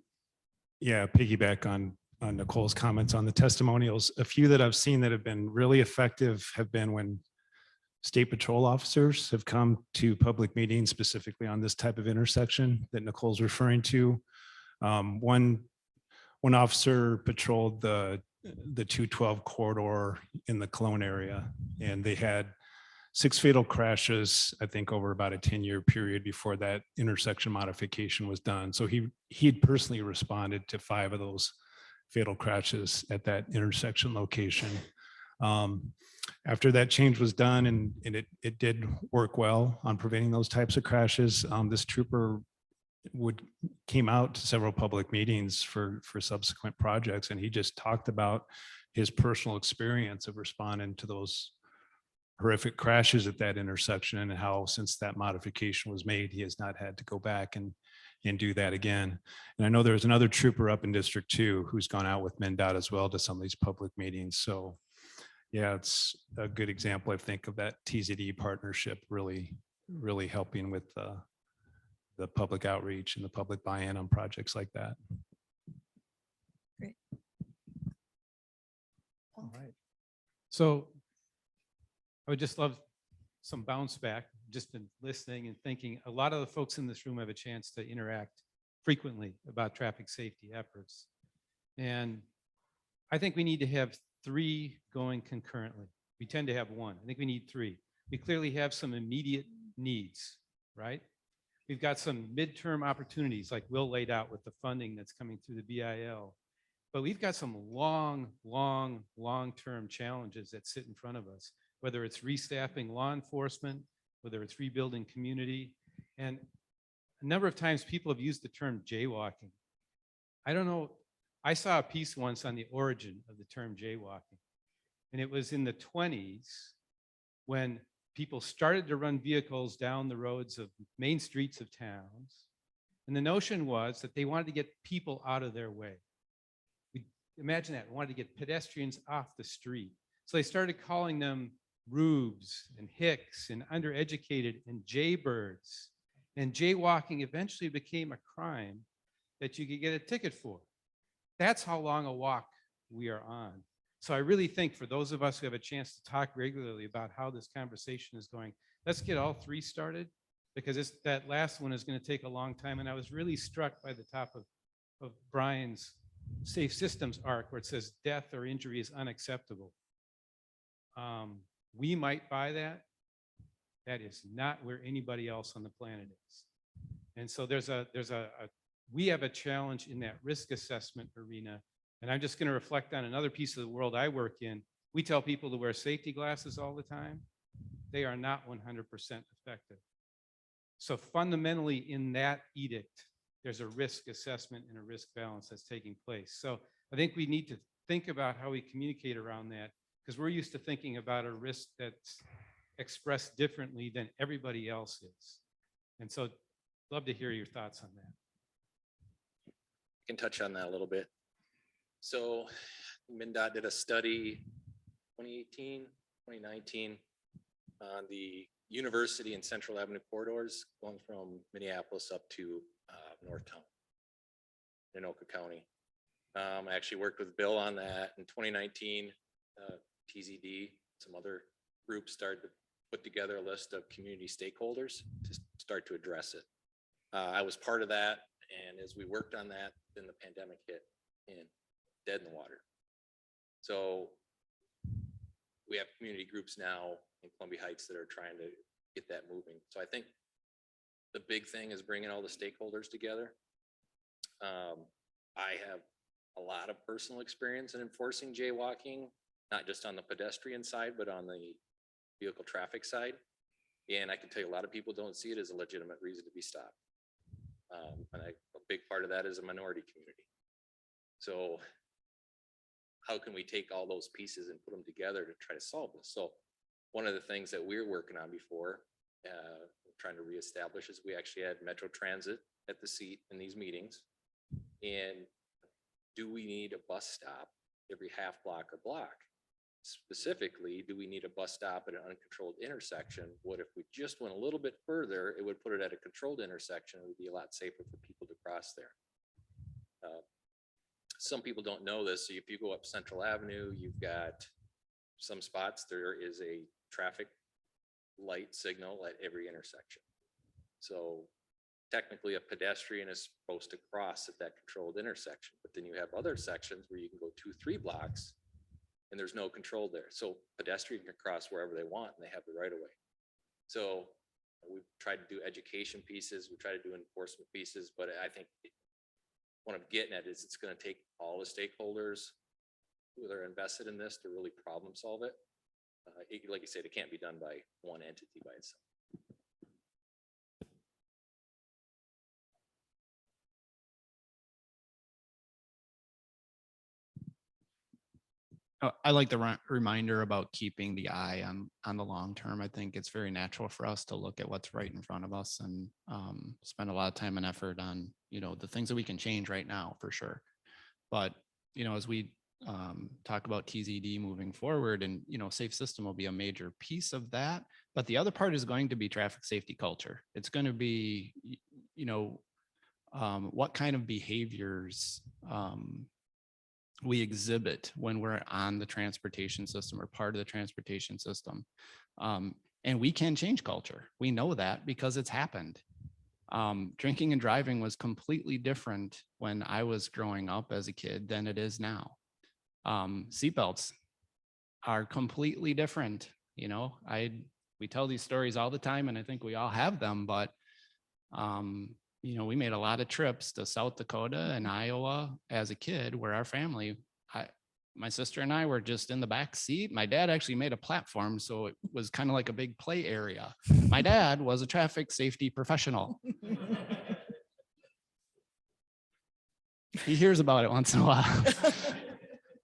piggyback on Nicole's comments on the testimonials, a few that I've seen that have been really effective have been when state patrol officers have come to public meetings specifically on this type of intersection that Nicole's referring to. One officer patrolled the 212 corridor in the Cologne area, and they had 6 fatal crashes, I think, over about a 10-year period before that intersection modification was done. So he had personally responded to 5 of those fatal crashes at that intersection location. After that change was done, and it did work well on preventing those types of crashes, this trooper came out to several public meetings for subsequent projects, and he just talked about his personal experience of responding to those horrific crashes at that intersection, and how since that modification was made, he has not had to go back and do that again. And I know there's another trooper up in District 2 who's gone out with MnDOT as well to some of these public meetings. So yeah, it's a good example, I think, of that TZD partnership really helping with the public outreach and the public buy-in on projects like that. Great. All right. So I would just love some bounce back, just been listening and thinking. A lot of the folks in this room have a chance to interact frequently about traffic safety efforts. And I think we need to have 3 going concurrently. We tend to have 1. I think we need 3. We clearly have some immediate needs, right? We've got some midterm opportunities like Will laid out with the funding that's coming through the BIL. But we've got some long-term challenges that sit in front of us, whether it's restaffing law enforcement, whether it's rebuilding community. And a number of times people have used the term jaywalking. I don't know, I saw a piece once on the origin of the term jaywalking. And it was in the 1920s when people started to run vehicles down the roads of main streets of towns. And the notion was that they wanted to get people out of their way. Imagine that, wanted to get pedestrians off the street. So they started calling them rubes and hicks and undereducated and jaybirds. And jaywalking eventually became a crime that you could get a ticket for. That's how long a walk we are on. So I really think for those of us who have a chance to talk regularly about how this conversation is going, let's get all 3 started, because that last one is going to take a long time. And I was really struck by the top of Brian's Safe Systems arc, where it says death or injury is unacceptable. We might buy that. That is not where anybody else on the planet is. And so we have a challenge in that risk assessment arena. And I'm just going to reflect on another piece of the world I work in. We tell people to wear safety glasses all the time. They are not 100% effective. So fundamentally in that edict, there's a risk assessment and a risk balance that's taking place. So I think we need to think about how we communicate around that, because we're used to thinking about a risk that's expressed differently than everybody else is. And so love to hear your thoughts on that. I can touch on that a little bit. So MnDOT did a study 2018, 2019, on the University and Central Avenue corridors going from Minneapolis up to Northtown in Anoka County. I actually worked with Bill on that in 2019. TZD, some other groups started to put together a list of community stakeholders to start to address it. I was part of that, and as we worked on that, then the pandemic hit and dead in the water. So we have community groups now in Columbia Heights that are trying to get that moving. So I think the big thing is bringing all the stakeholders together. I have a lot of personal experience in enforcing jaywalking, not just on the pedestrian side, but on the vehicle traffic side. And I can tell you a lot of people don't see it as a legitimate reason to be stopped. And a big part of that is a minority community. So how can we take all those pieces and put them together to try to solve this? So one of the things that we're working on before, trying to reestablish, is we actually had Metro Transit at the seat in these meetings. And do we need a bus stop every half block or block? Specifically, do we need a bus stop at an uncontrolled intersection? What if we just went a little bit further? It would put it at a controlled intersection. It would be a lot safer for people to cross there. Some people don't know this. So if you go up Central Avenue, you've got some spots, there is a traffic light signal at every intersection. So technically a pedestrian is supposed to cross at that controlled intersection, but then you have other sections where you can go 2-3 blocks and there's no control there. So pedestrian can cross wherever they want and they have the right of way. So we've tried to do education pieces, we try to do enforcement pieces, but I think what I'm getting at is it's going to take all the stakeholders who are invested in this to really problem solve it. Like you said, it can't be done by one entity by itself. I like the reminder about keeping the eye on the long term. I think it's very natural for us to look at what's right in front of us and spend a lot of time and effort on, the things that we can change right now for sure. But, as we talk about TZD moving forward, and, safe system will be a major piece of that. But the other part is going to be traffic safety culture. It's going to be, what kind of behaviors we exhibit when we're on the transportation system or part of the transportation system. And we can change culture. We know that because it's happened. Drinking and driving was completely different when I was growing up as a kid than it is now. Seatbelts are completely different. We tell these stories all the time and I think we all have them, but we made a lot of trips to South Dakota and Iowa as a kid where our family, my sister and I were just in the back seat. My dad actually made a platform, so it was kind of like a big play area. My dad was a traffic safety professional. He hears about it once in a while.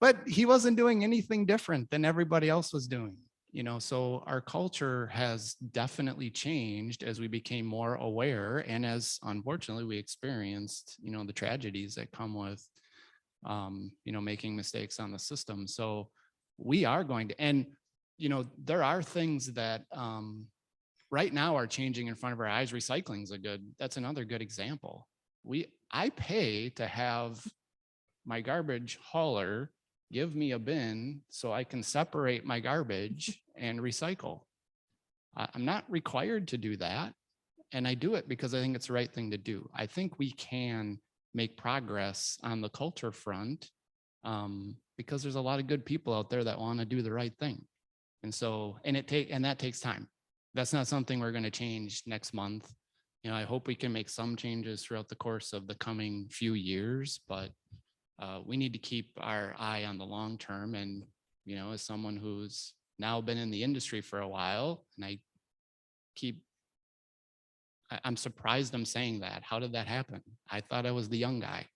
But he wasn't doing anything different than everybody else was doing. So our culture has definitely changed as we became more aware and as unfortunately we experienced, the tragedies that come with, making mistakes on the system. So we are going to, and, there are things that right now are changing in front of our eyes. Recycling is that's another good example. I pay to have my garbage hauler give me a bin so I can separate my garbage and recycle. I'm not required to do that. And I do it because I think it's the right thing to do. I think we can make progress on the culture front because there's a lot of good people out there that want to do the right thing. And so, and that takes time. That's not something we're going to change next month. I hope we can make some changes throughout the course of the coming few years, but we need to keep our eye on the long term. And, as someone who's now been in the industry for a while, and I'm surprised I'm saying that. How did that happen? I thought I was the young guy.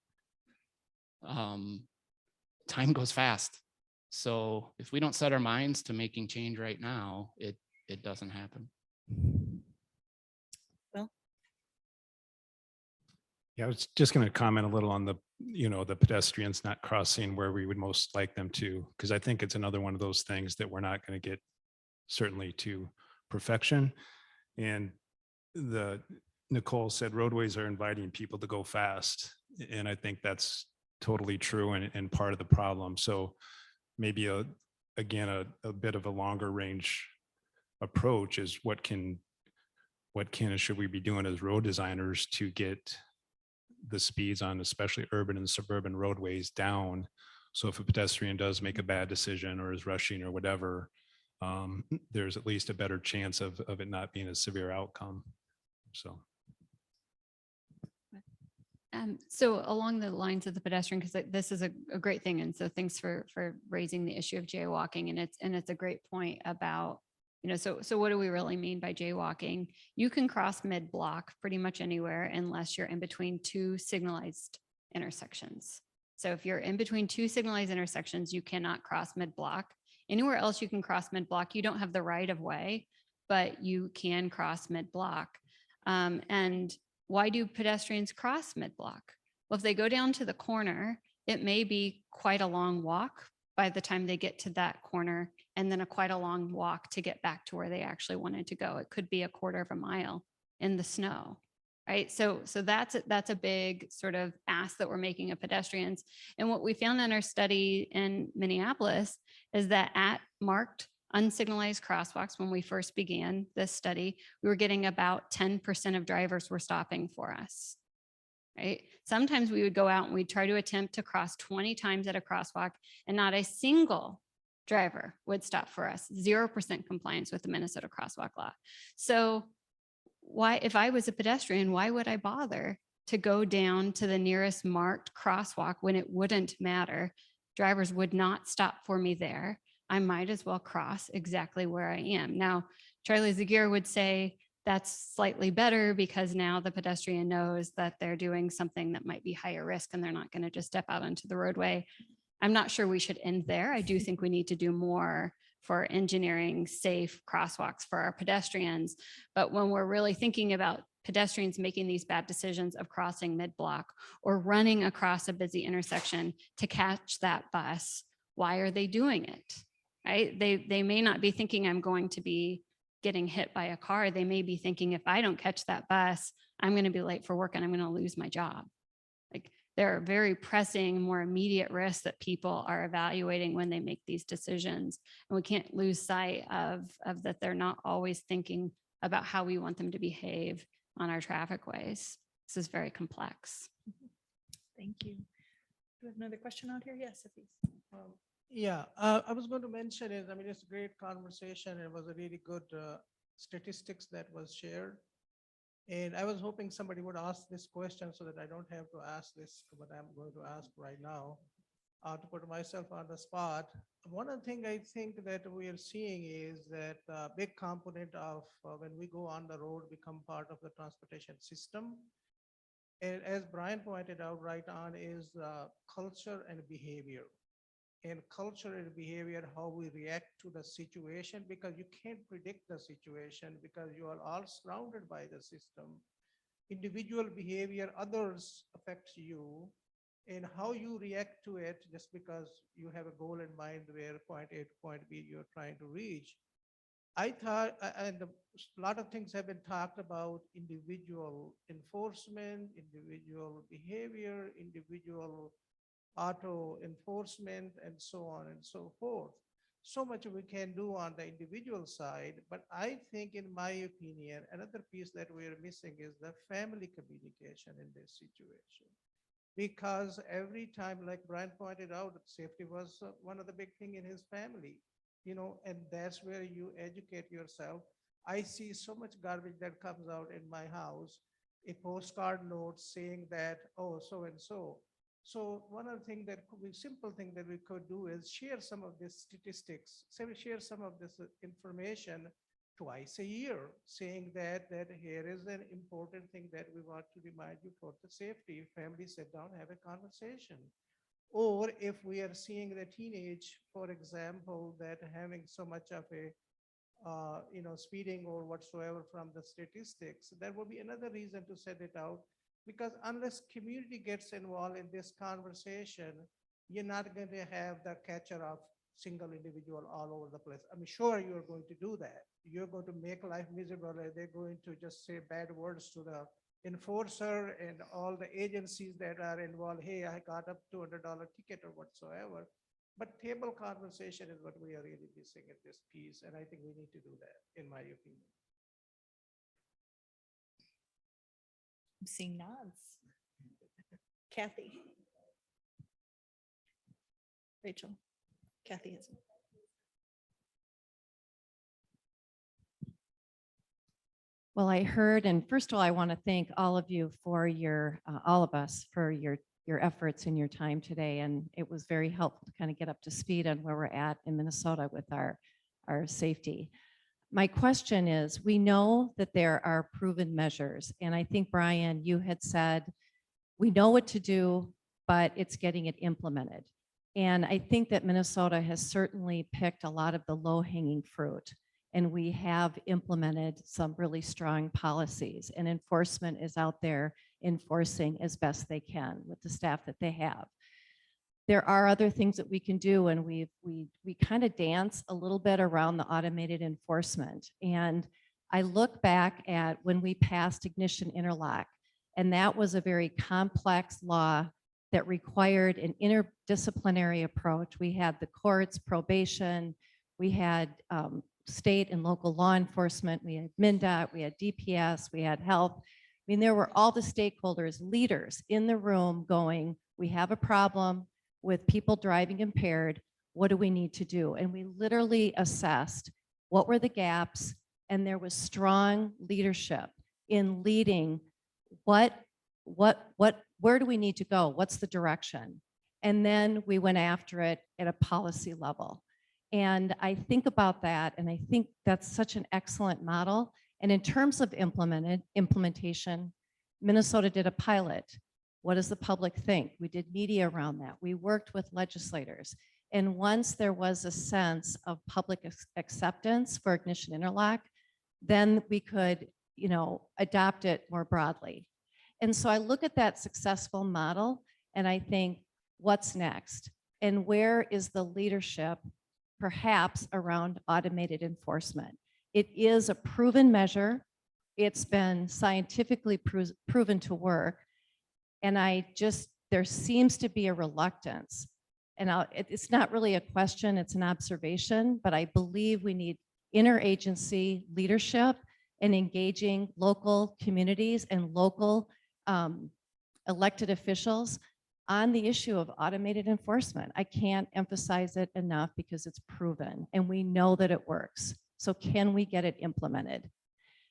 Time goes fast. So if we don't set our minds to making change right now, it doesn't happen. Yeah, I was just going to comment a little on the pedestrians not crossing where we would most like them to, because I think it's another one of those things that we're not going to get certainly to perfection. And Nicole said roadways are inviting people to go fast. And I think that's totally true and part of the problem. So maybe again, a bit of a longer range approach is what can and should we be doing as road designers to get the speeds on especially urban and suburban roadways down. So if a pedestrian does make a bad decision or is rushing or whatever, there's at least a better chance of it not being a severe outcome. So. So along the lines of the pedestrian, because this is a great thing. And so thanks for raising the issue of jaywalking. And it's a great point about, so what do we really mean by jaywalking? You can cross mid-block pretty much anywhere unless you're in between two signalized intersections. So if you're in between two signalized intersections, you cannot cross mid-block. Anywhere else you can cross mid-block, you don't have the right of way, but you can cross mid-block. And why do pedestrians cross mid-block? Well, if they go down to the corner, it may be quite a long walk by the time they get to that corner, and then quite a long walk to get back to where they actually wanted to go. It could be a quarter of a mile in the snow, right? So that's a big sort of ask that we're making of pedestrians. And what we found in our study in Minneapolis is that at marked unsignalized crosswalks, when we first began this study, we were getting about 10% of drivers were stopping for us, right? Sometimes we would go out and we'd try to attempt to cross 20 times at a crosswalk and not a single driver would stop for us. 0% compliance with the Minnesota crosswalk law. So why, if I was a pedestrian, why would I bother to go down to the nearest marked crosswalk when it wouldn't matter? Drivers would not stop for me there. I might as well cross exactly where I am. Now, Charlie Zagier would say that's slightly better because now the pedestrian knows that they're doing something that might be higher risk and they're not going to just step out onto the roadway. I'm not sure we should end there. I do think we need to do more for engineering safe crosswalks for our pedestrians. But when we're really thinking about pedestrians making these bad decisions of crossing mid-block or running across a busy intersection to catch that bus, why are they doing it? Right? They may not be thinking I'm going to be getting hit by a car. They may be thinking if I don't catch that bus, I'm going to be late for work and I'm going to lose my job. Like there are very pressing, more immediate risks that people are evaluating when they make these decisions. And we can't lose sight of that they're not always thinking about how we want them to behave on our traffic ways. This is very complex. Thank you. Do we have another question out here? Yes, please. Yeah, I was going to mention is, I mean, it's a great conversation. It was a really good statistics that was shared. And I was hoping somebody would ask this question so that I don't have to ask this, but I'm going to ask right now to put myself on the spot. One of the things I think that we are seeing is that a big component of when we go on the road, become part of the transportation system. And as Brian pointed out right on is culture and behavior. And culture and behavior, how we react to the situation, because you can't predict the situation because you are all surrounded by the system. Individual behavior, others affects you, and how you react to it just because you have a goal in mind where point A to point B you're trying to reach. I thought, and a lot of things have been talked about individual enforcement, individual behavior, individual auto enforcement, and so on and so forth. So much we can do on the individual side, but I think in my opinion, another piece that we're missing is the family communication in this situation. Because every time, like Brian pointed out, safety was one of the big thing in his family, and that's where you educate yourself. I see so much garbage that comes out in my house, a postcard note saying that, oh, so and so. So one of the things that could be simple thing that we could do is share some of these statistics, share some of this information twice a year, saying that here is an important thing that we want to remind you for the safety. Families sit down, have a conversation. Or if we are seeing the teenage, for example, that having so much of a speeding or whatsoever from the statistics, that would be another reason to set it out. Because unless community gets involved in this conversation, you're not going to have the catcher of single individual all over the place. I'm sure you're going to do that. You're going to make life miserable, and they're going to just say bad words to the enforcer and all the agencies that are involved. Hey, I got a $200 ticket or whatsoever. But table conversation is what we are really missing in this piece, and I think we need to do that, in my opinion. I'm seeing nods. Kathy. Rachel. Kathy has. Well, I heard, and first of all, I want to thank all of you for your, all of us for your efforts and your time today. And it was very helpful to kind of get up to speed on where we're at in Minnesota with our safety. My question is, we know that there are proven measures. And I think, Brian, you had said, we know what to do, but it's getting it implemented. And I think that Minnesota has certainly picked a lot of the low-hanging fruit. And we have implemented some really strong policies, and enforcement is out there enforcing as best they can with the staff that they have. There are other things that we can do, and we kind of dance a little bit around the automated enforcement. And I look back at when we passed ignition interlock, and that was a very complex law that required an interdisciplinary approach. We had the courts, probation, we had state and local law enforcement, we had MnDOT, we had DPS, we had health. I mean, there were all the stakeholders, leaders in the room going, we have a problem with people driving impaired, what do we need to do? And we literally assessed what were the gaps, and there was strong leadership in leading where do we need to go? What's the direction? And then we went after it at a policy level. And I think about that, and I think that's such an excellent model. And in terms of implementation, Minnesota did a pilot. What does the public think? We did media around that. We worked with legislators. And once there was a sense of public acceptance for ignition interlock, then we could, adopt it more broadly. And so I look at that successful model and I think, what's next? And where is the leadership perhaps around automated enforcement? It is a proven measure. It's been scientifically proven to work. And there seems to be a reluctance. And it's not really a question, it's an observation, but I believe we need interagency leadership and engaging local communities and local elected officials on the issue of automated enforcement. I can't emphasize it enough because it's proven and we know that it works. So can we get it implemented?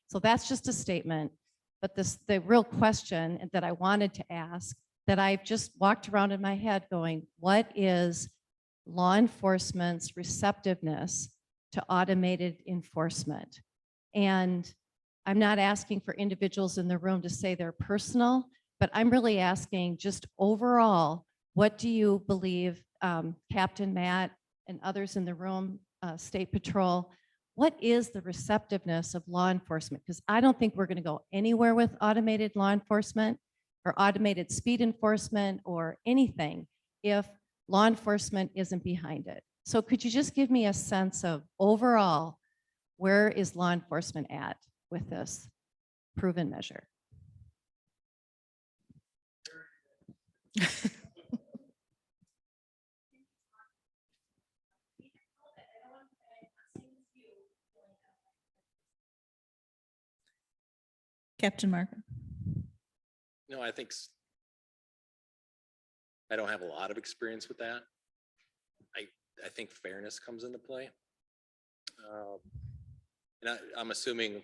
So that's just a statement, but the real question that I wanted to ask, that I've just walked around in my head going, what is law enforcement's receptiveness to automated enforcement? And I'm not asking for individuals in the room to say they're personal, but I'm really asking just overall, what do you believe, Captain Matt and others in the room, State Patrol, what is the receptiveness of law enforcement? Because I don't think we're going to go anywhere with automated law enforcement or automated speed enforcement or anything if law enforcement isn't behind it. So could you just give me a sense of overall, where is law enforcement at with this proven measure? Captain Markham. No, I don't have a lot of experience with that. I think fairness comes into play. And I'm assuming,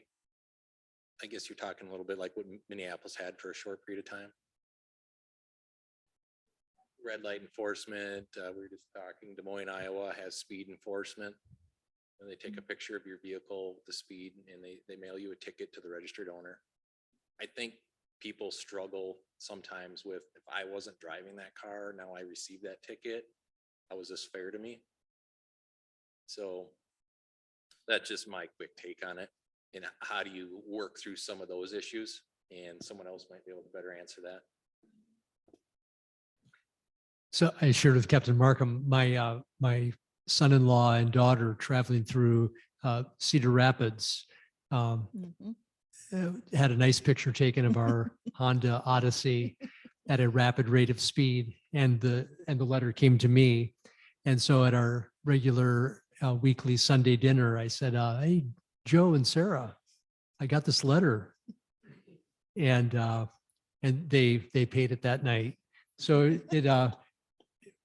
I guess you're talking a little bit like what Minneapolis had for a short period of time. Red light enforcement, we were just talking, Des Moines, Iowa has speed enforcement. And they take a picture of your vehicle, the speed, and they mail you a ticket to the registered owner. I think people struggle sometimes with, if I wasn't driving that car, now I receive that ticket, how is this fair to me? So that's just my quick take on it. And how do you work through some of those issues? And someone else might be able to better answer that. So I shared with Captain Markham my son-in-law and daughter traveling through Cedar Rapids. Mhm. Had a nice picture taken of our Honda Odyssey at a rapid rate of speed, and the letter came to me. And so at our regular weekly Sunday dinner, I said, "Hey, Joe and Sarah, I got this letter," and they paid it that night. So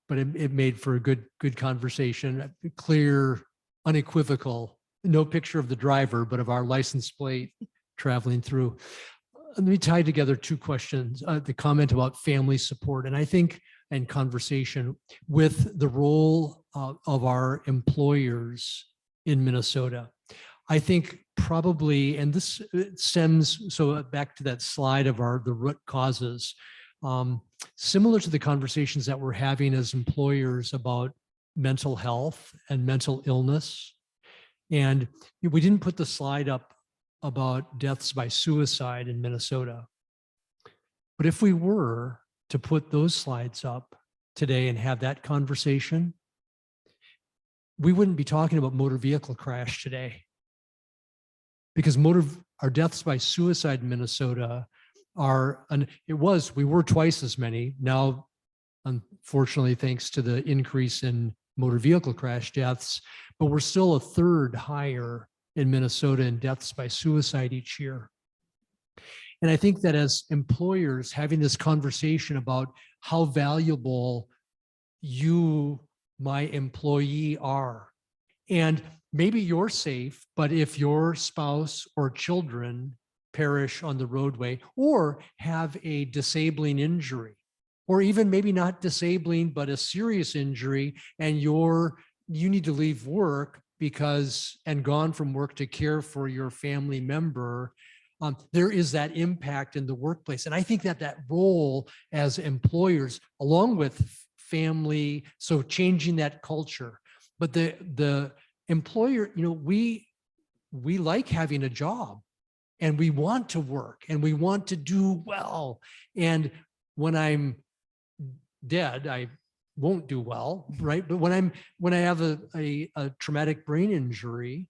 but it made for a good conversation, clear, unequivocal, no picture of the driver, but of our license plate traveling through. Let me tie together two questions, the comment about family support, and I think, and conversation with the role of our employers in Minnesota. I think probably, and this stems, so back to that slide of the root causes, similar to the conversations that we're having as employers about mental health and mental illness. And we didn't put the slide up about deaths by suicide in Minnesota. But if we were to put those slides up today and have that conversation, we wouldn't be talking about motor vehicle crash today. Because our deaths by suicide in Minnesota we were twice as many. Now, unfortunately, thanks to the increase in motor vehicle crash deaths, but we're still a third higher in Minnesota in deaths by suicide each year. And I think that as employers, having this conversation about how valuable you, my employee, are, and maybe you're safe, but if your spouse or children perish on the roadway or have a disabling injury, or even maybe not disabling, but a serious injury, and you need to leave work and gone from work to care for your family member, there is that impact in the workplace. And I think that role as employers, along with family, so changing that culture, but the employer, we like having a job, and we want to work, and we want to do well. And when I'm dead, I won't do well, right? But when I have a traumatic brain injury,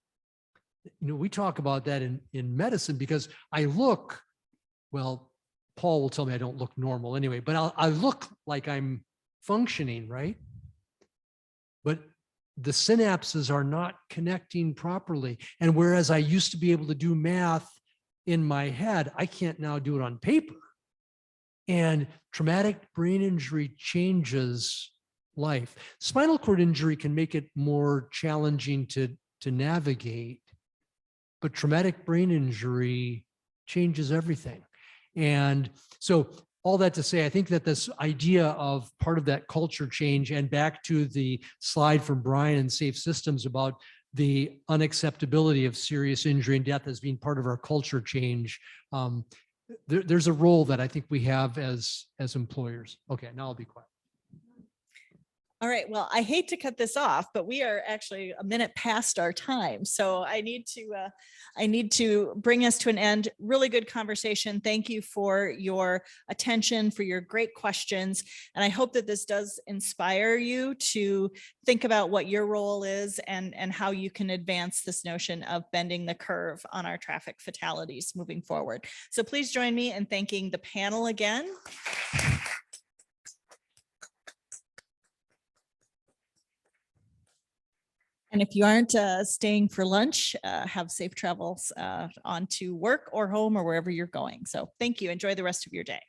we talk about that in medicine, because Paul will tell me I don't look normal anyway, but I look like I'm functioning, right? But the synapses are not connecting properly. And whereas I used to be able to do math in my head, I can't now do it on paper. And traumatic brain injury changes life. Spinal cord injury can make it more challenging to navigate, but traumatic brain injury changes everything. And so all that to say, I think that this idea of part of that culture change, and back to the slide from Brian and Safe Systems about the unacceptability of serious injury and death as being part of our culture change, there's a role that I think we have as employers. Okay, now I'll be quiet. All right, well, I hate to cut this off, but we are actually a minute past our time. So I need to bring us to an end. Really good conversation. Thank you for your attention, for your great questions. And I hope that this does inspire you to think about what your role is and how you can advance this notion of bending the curve on our traffic fatalities moving forward. So please join me in thanking the panel again. And if you aren't staying for lunch, have safe travels on to work or home or wherever you're going. So thank you. Enjoy the rest of your day.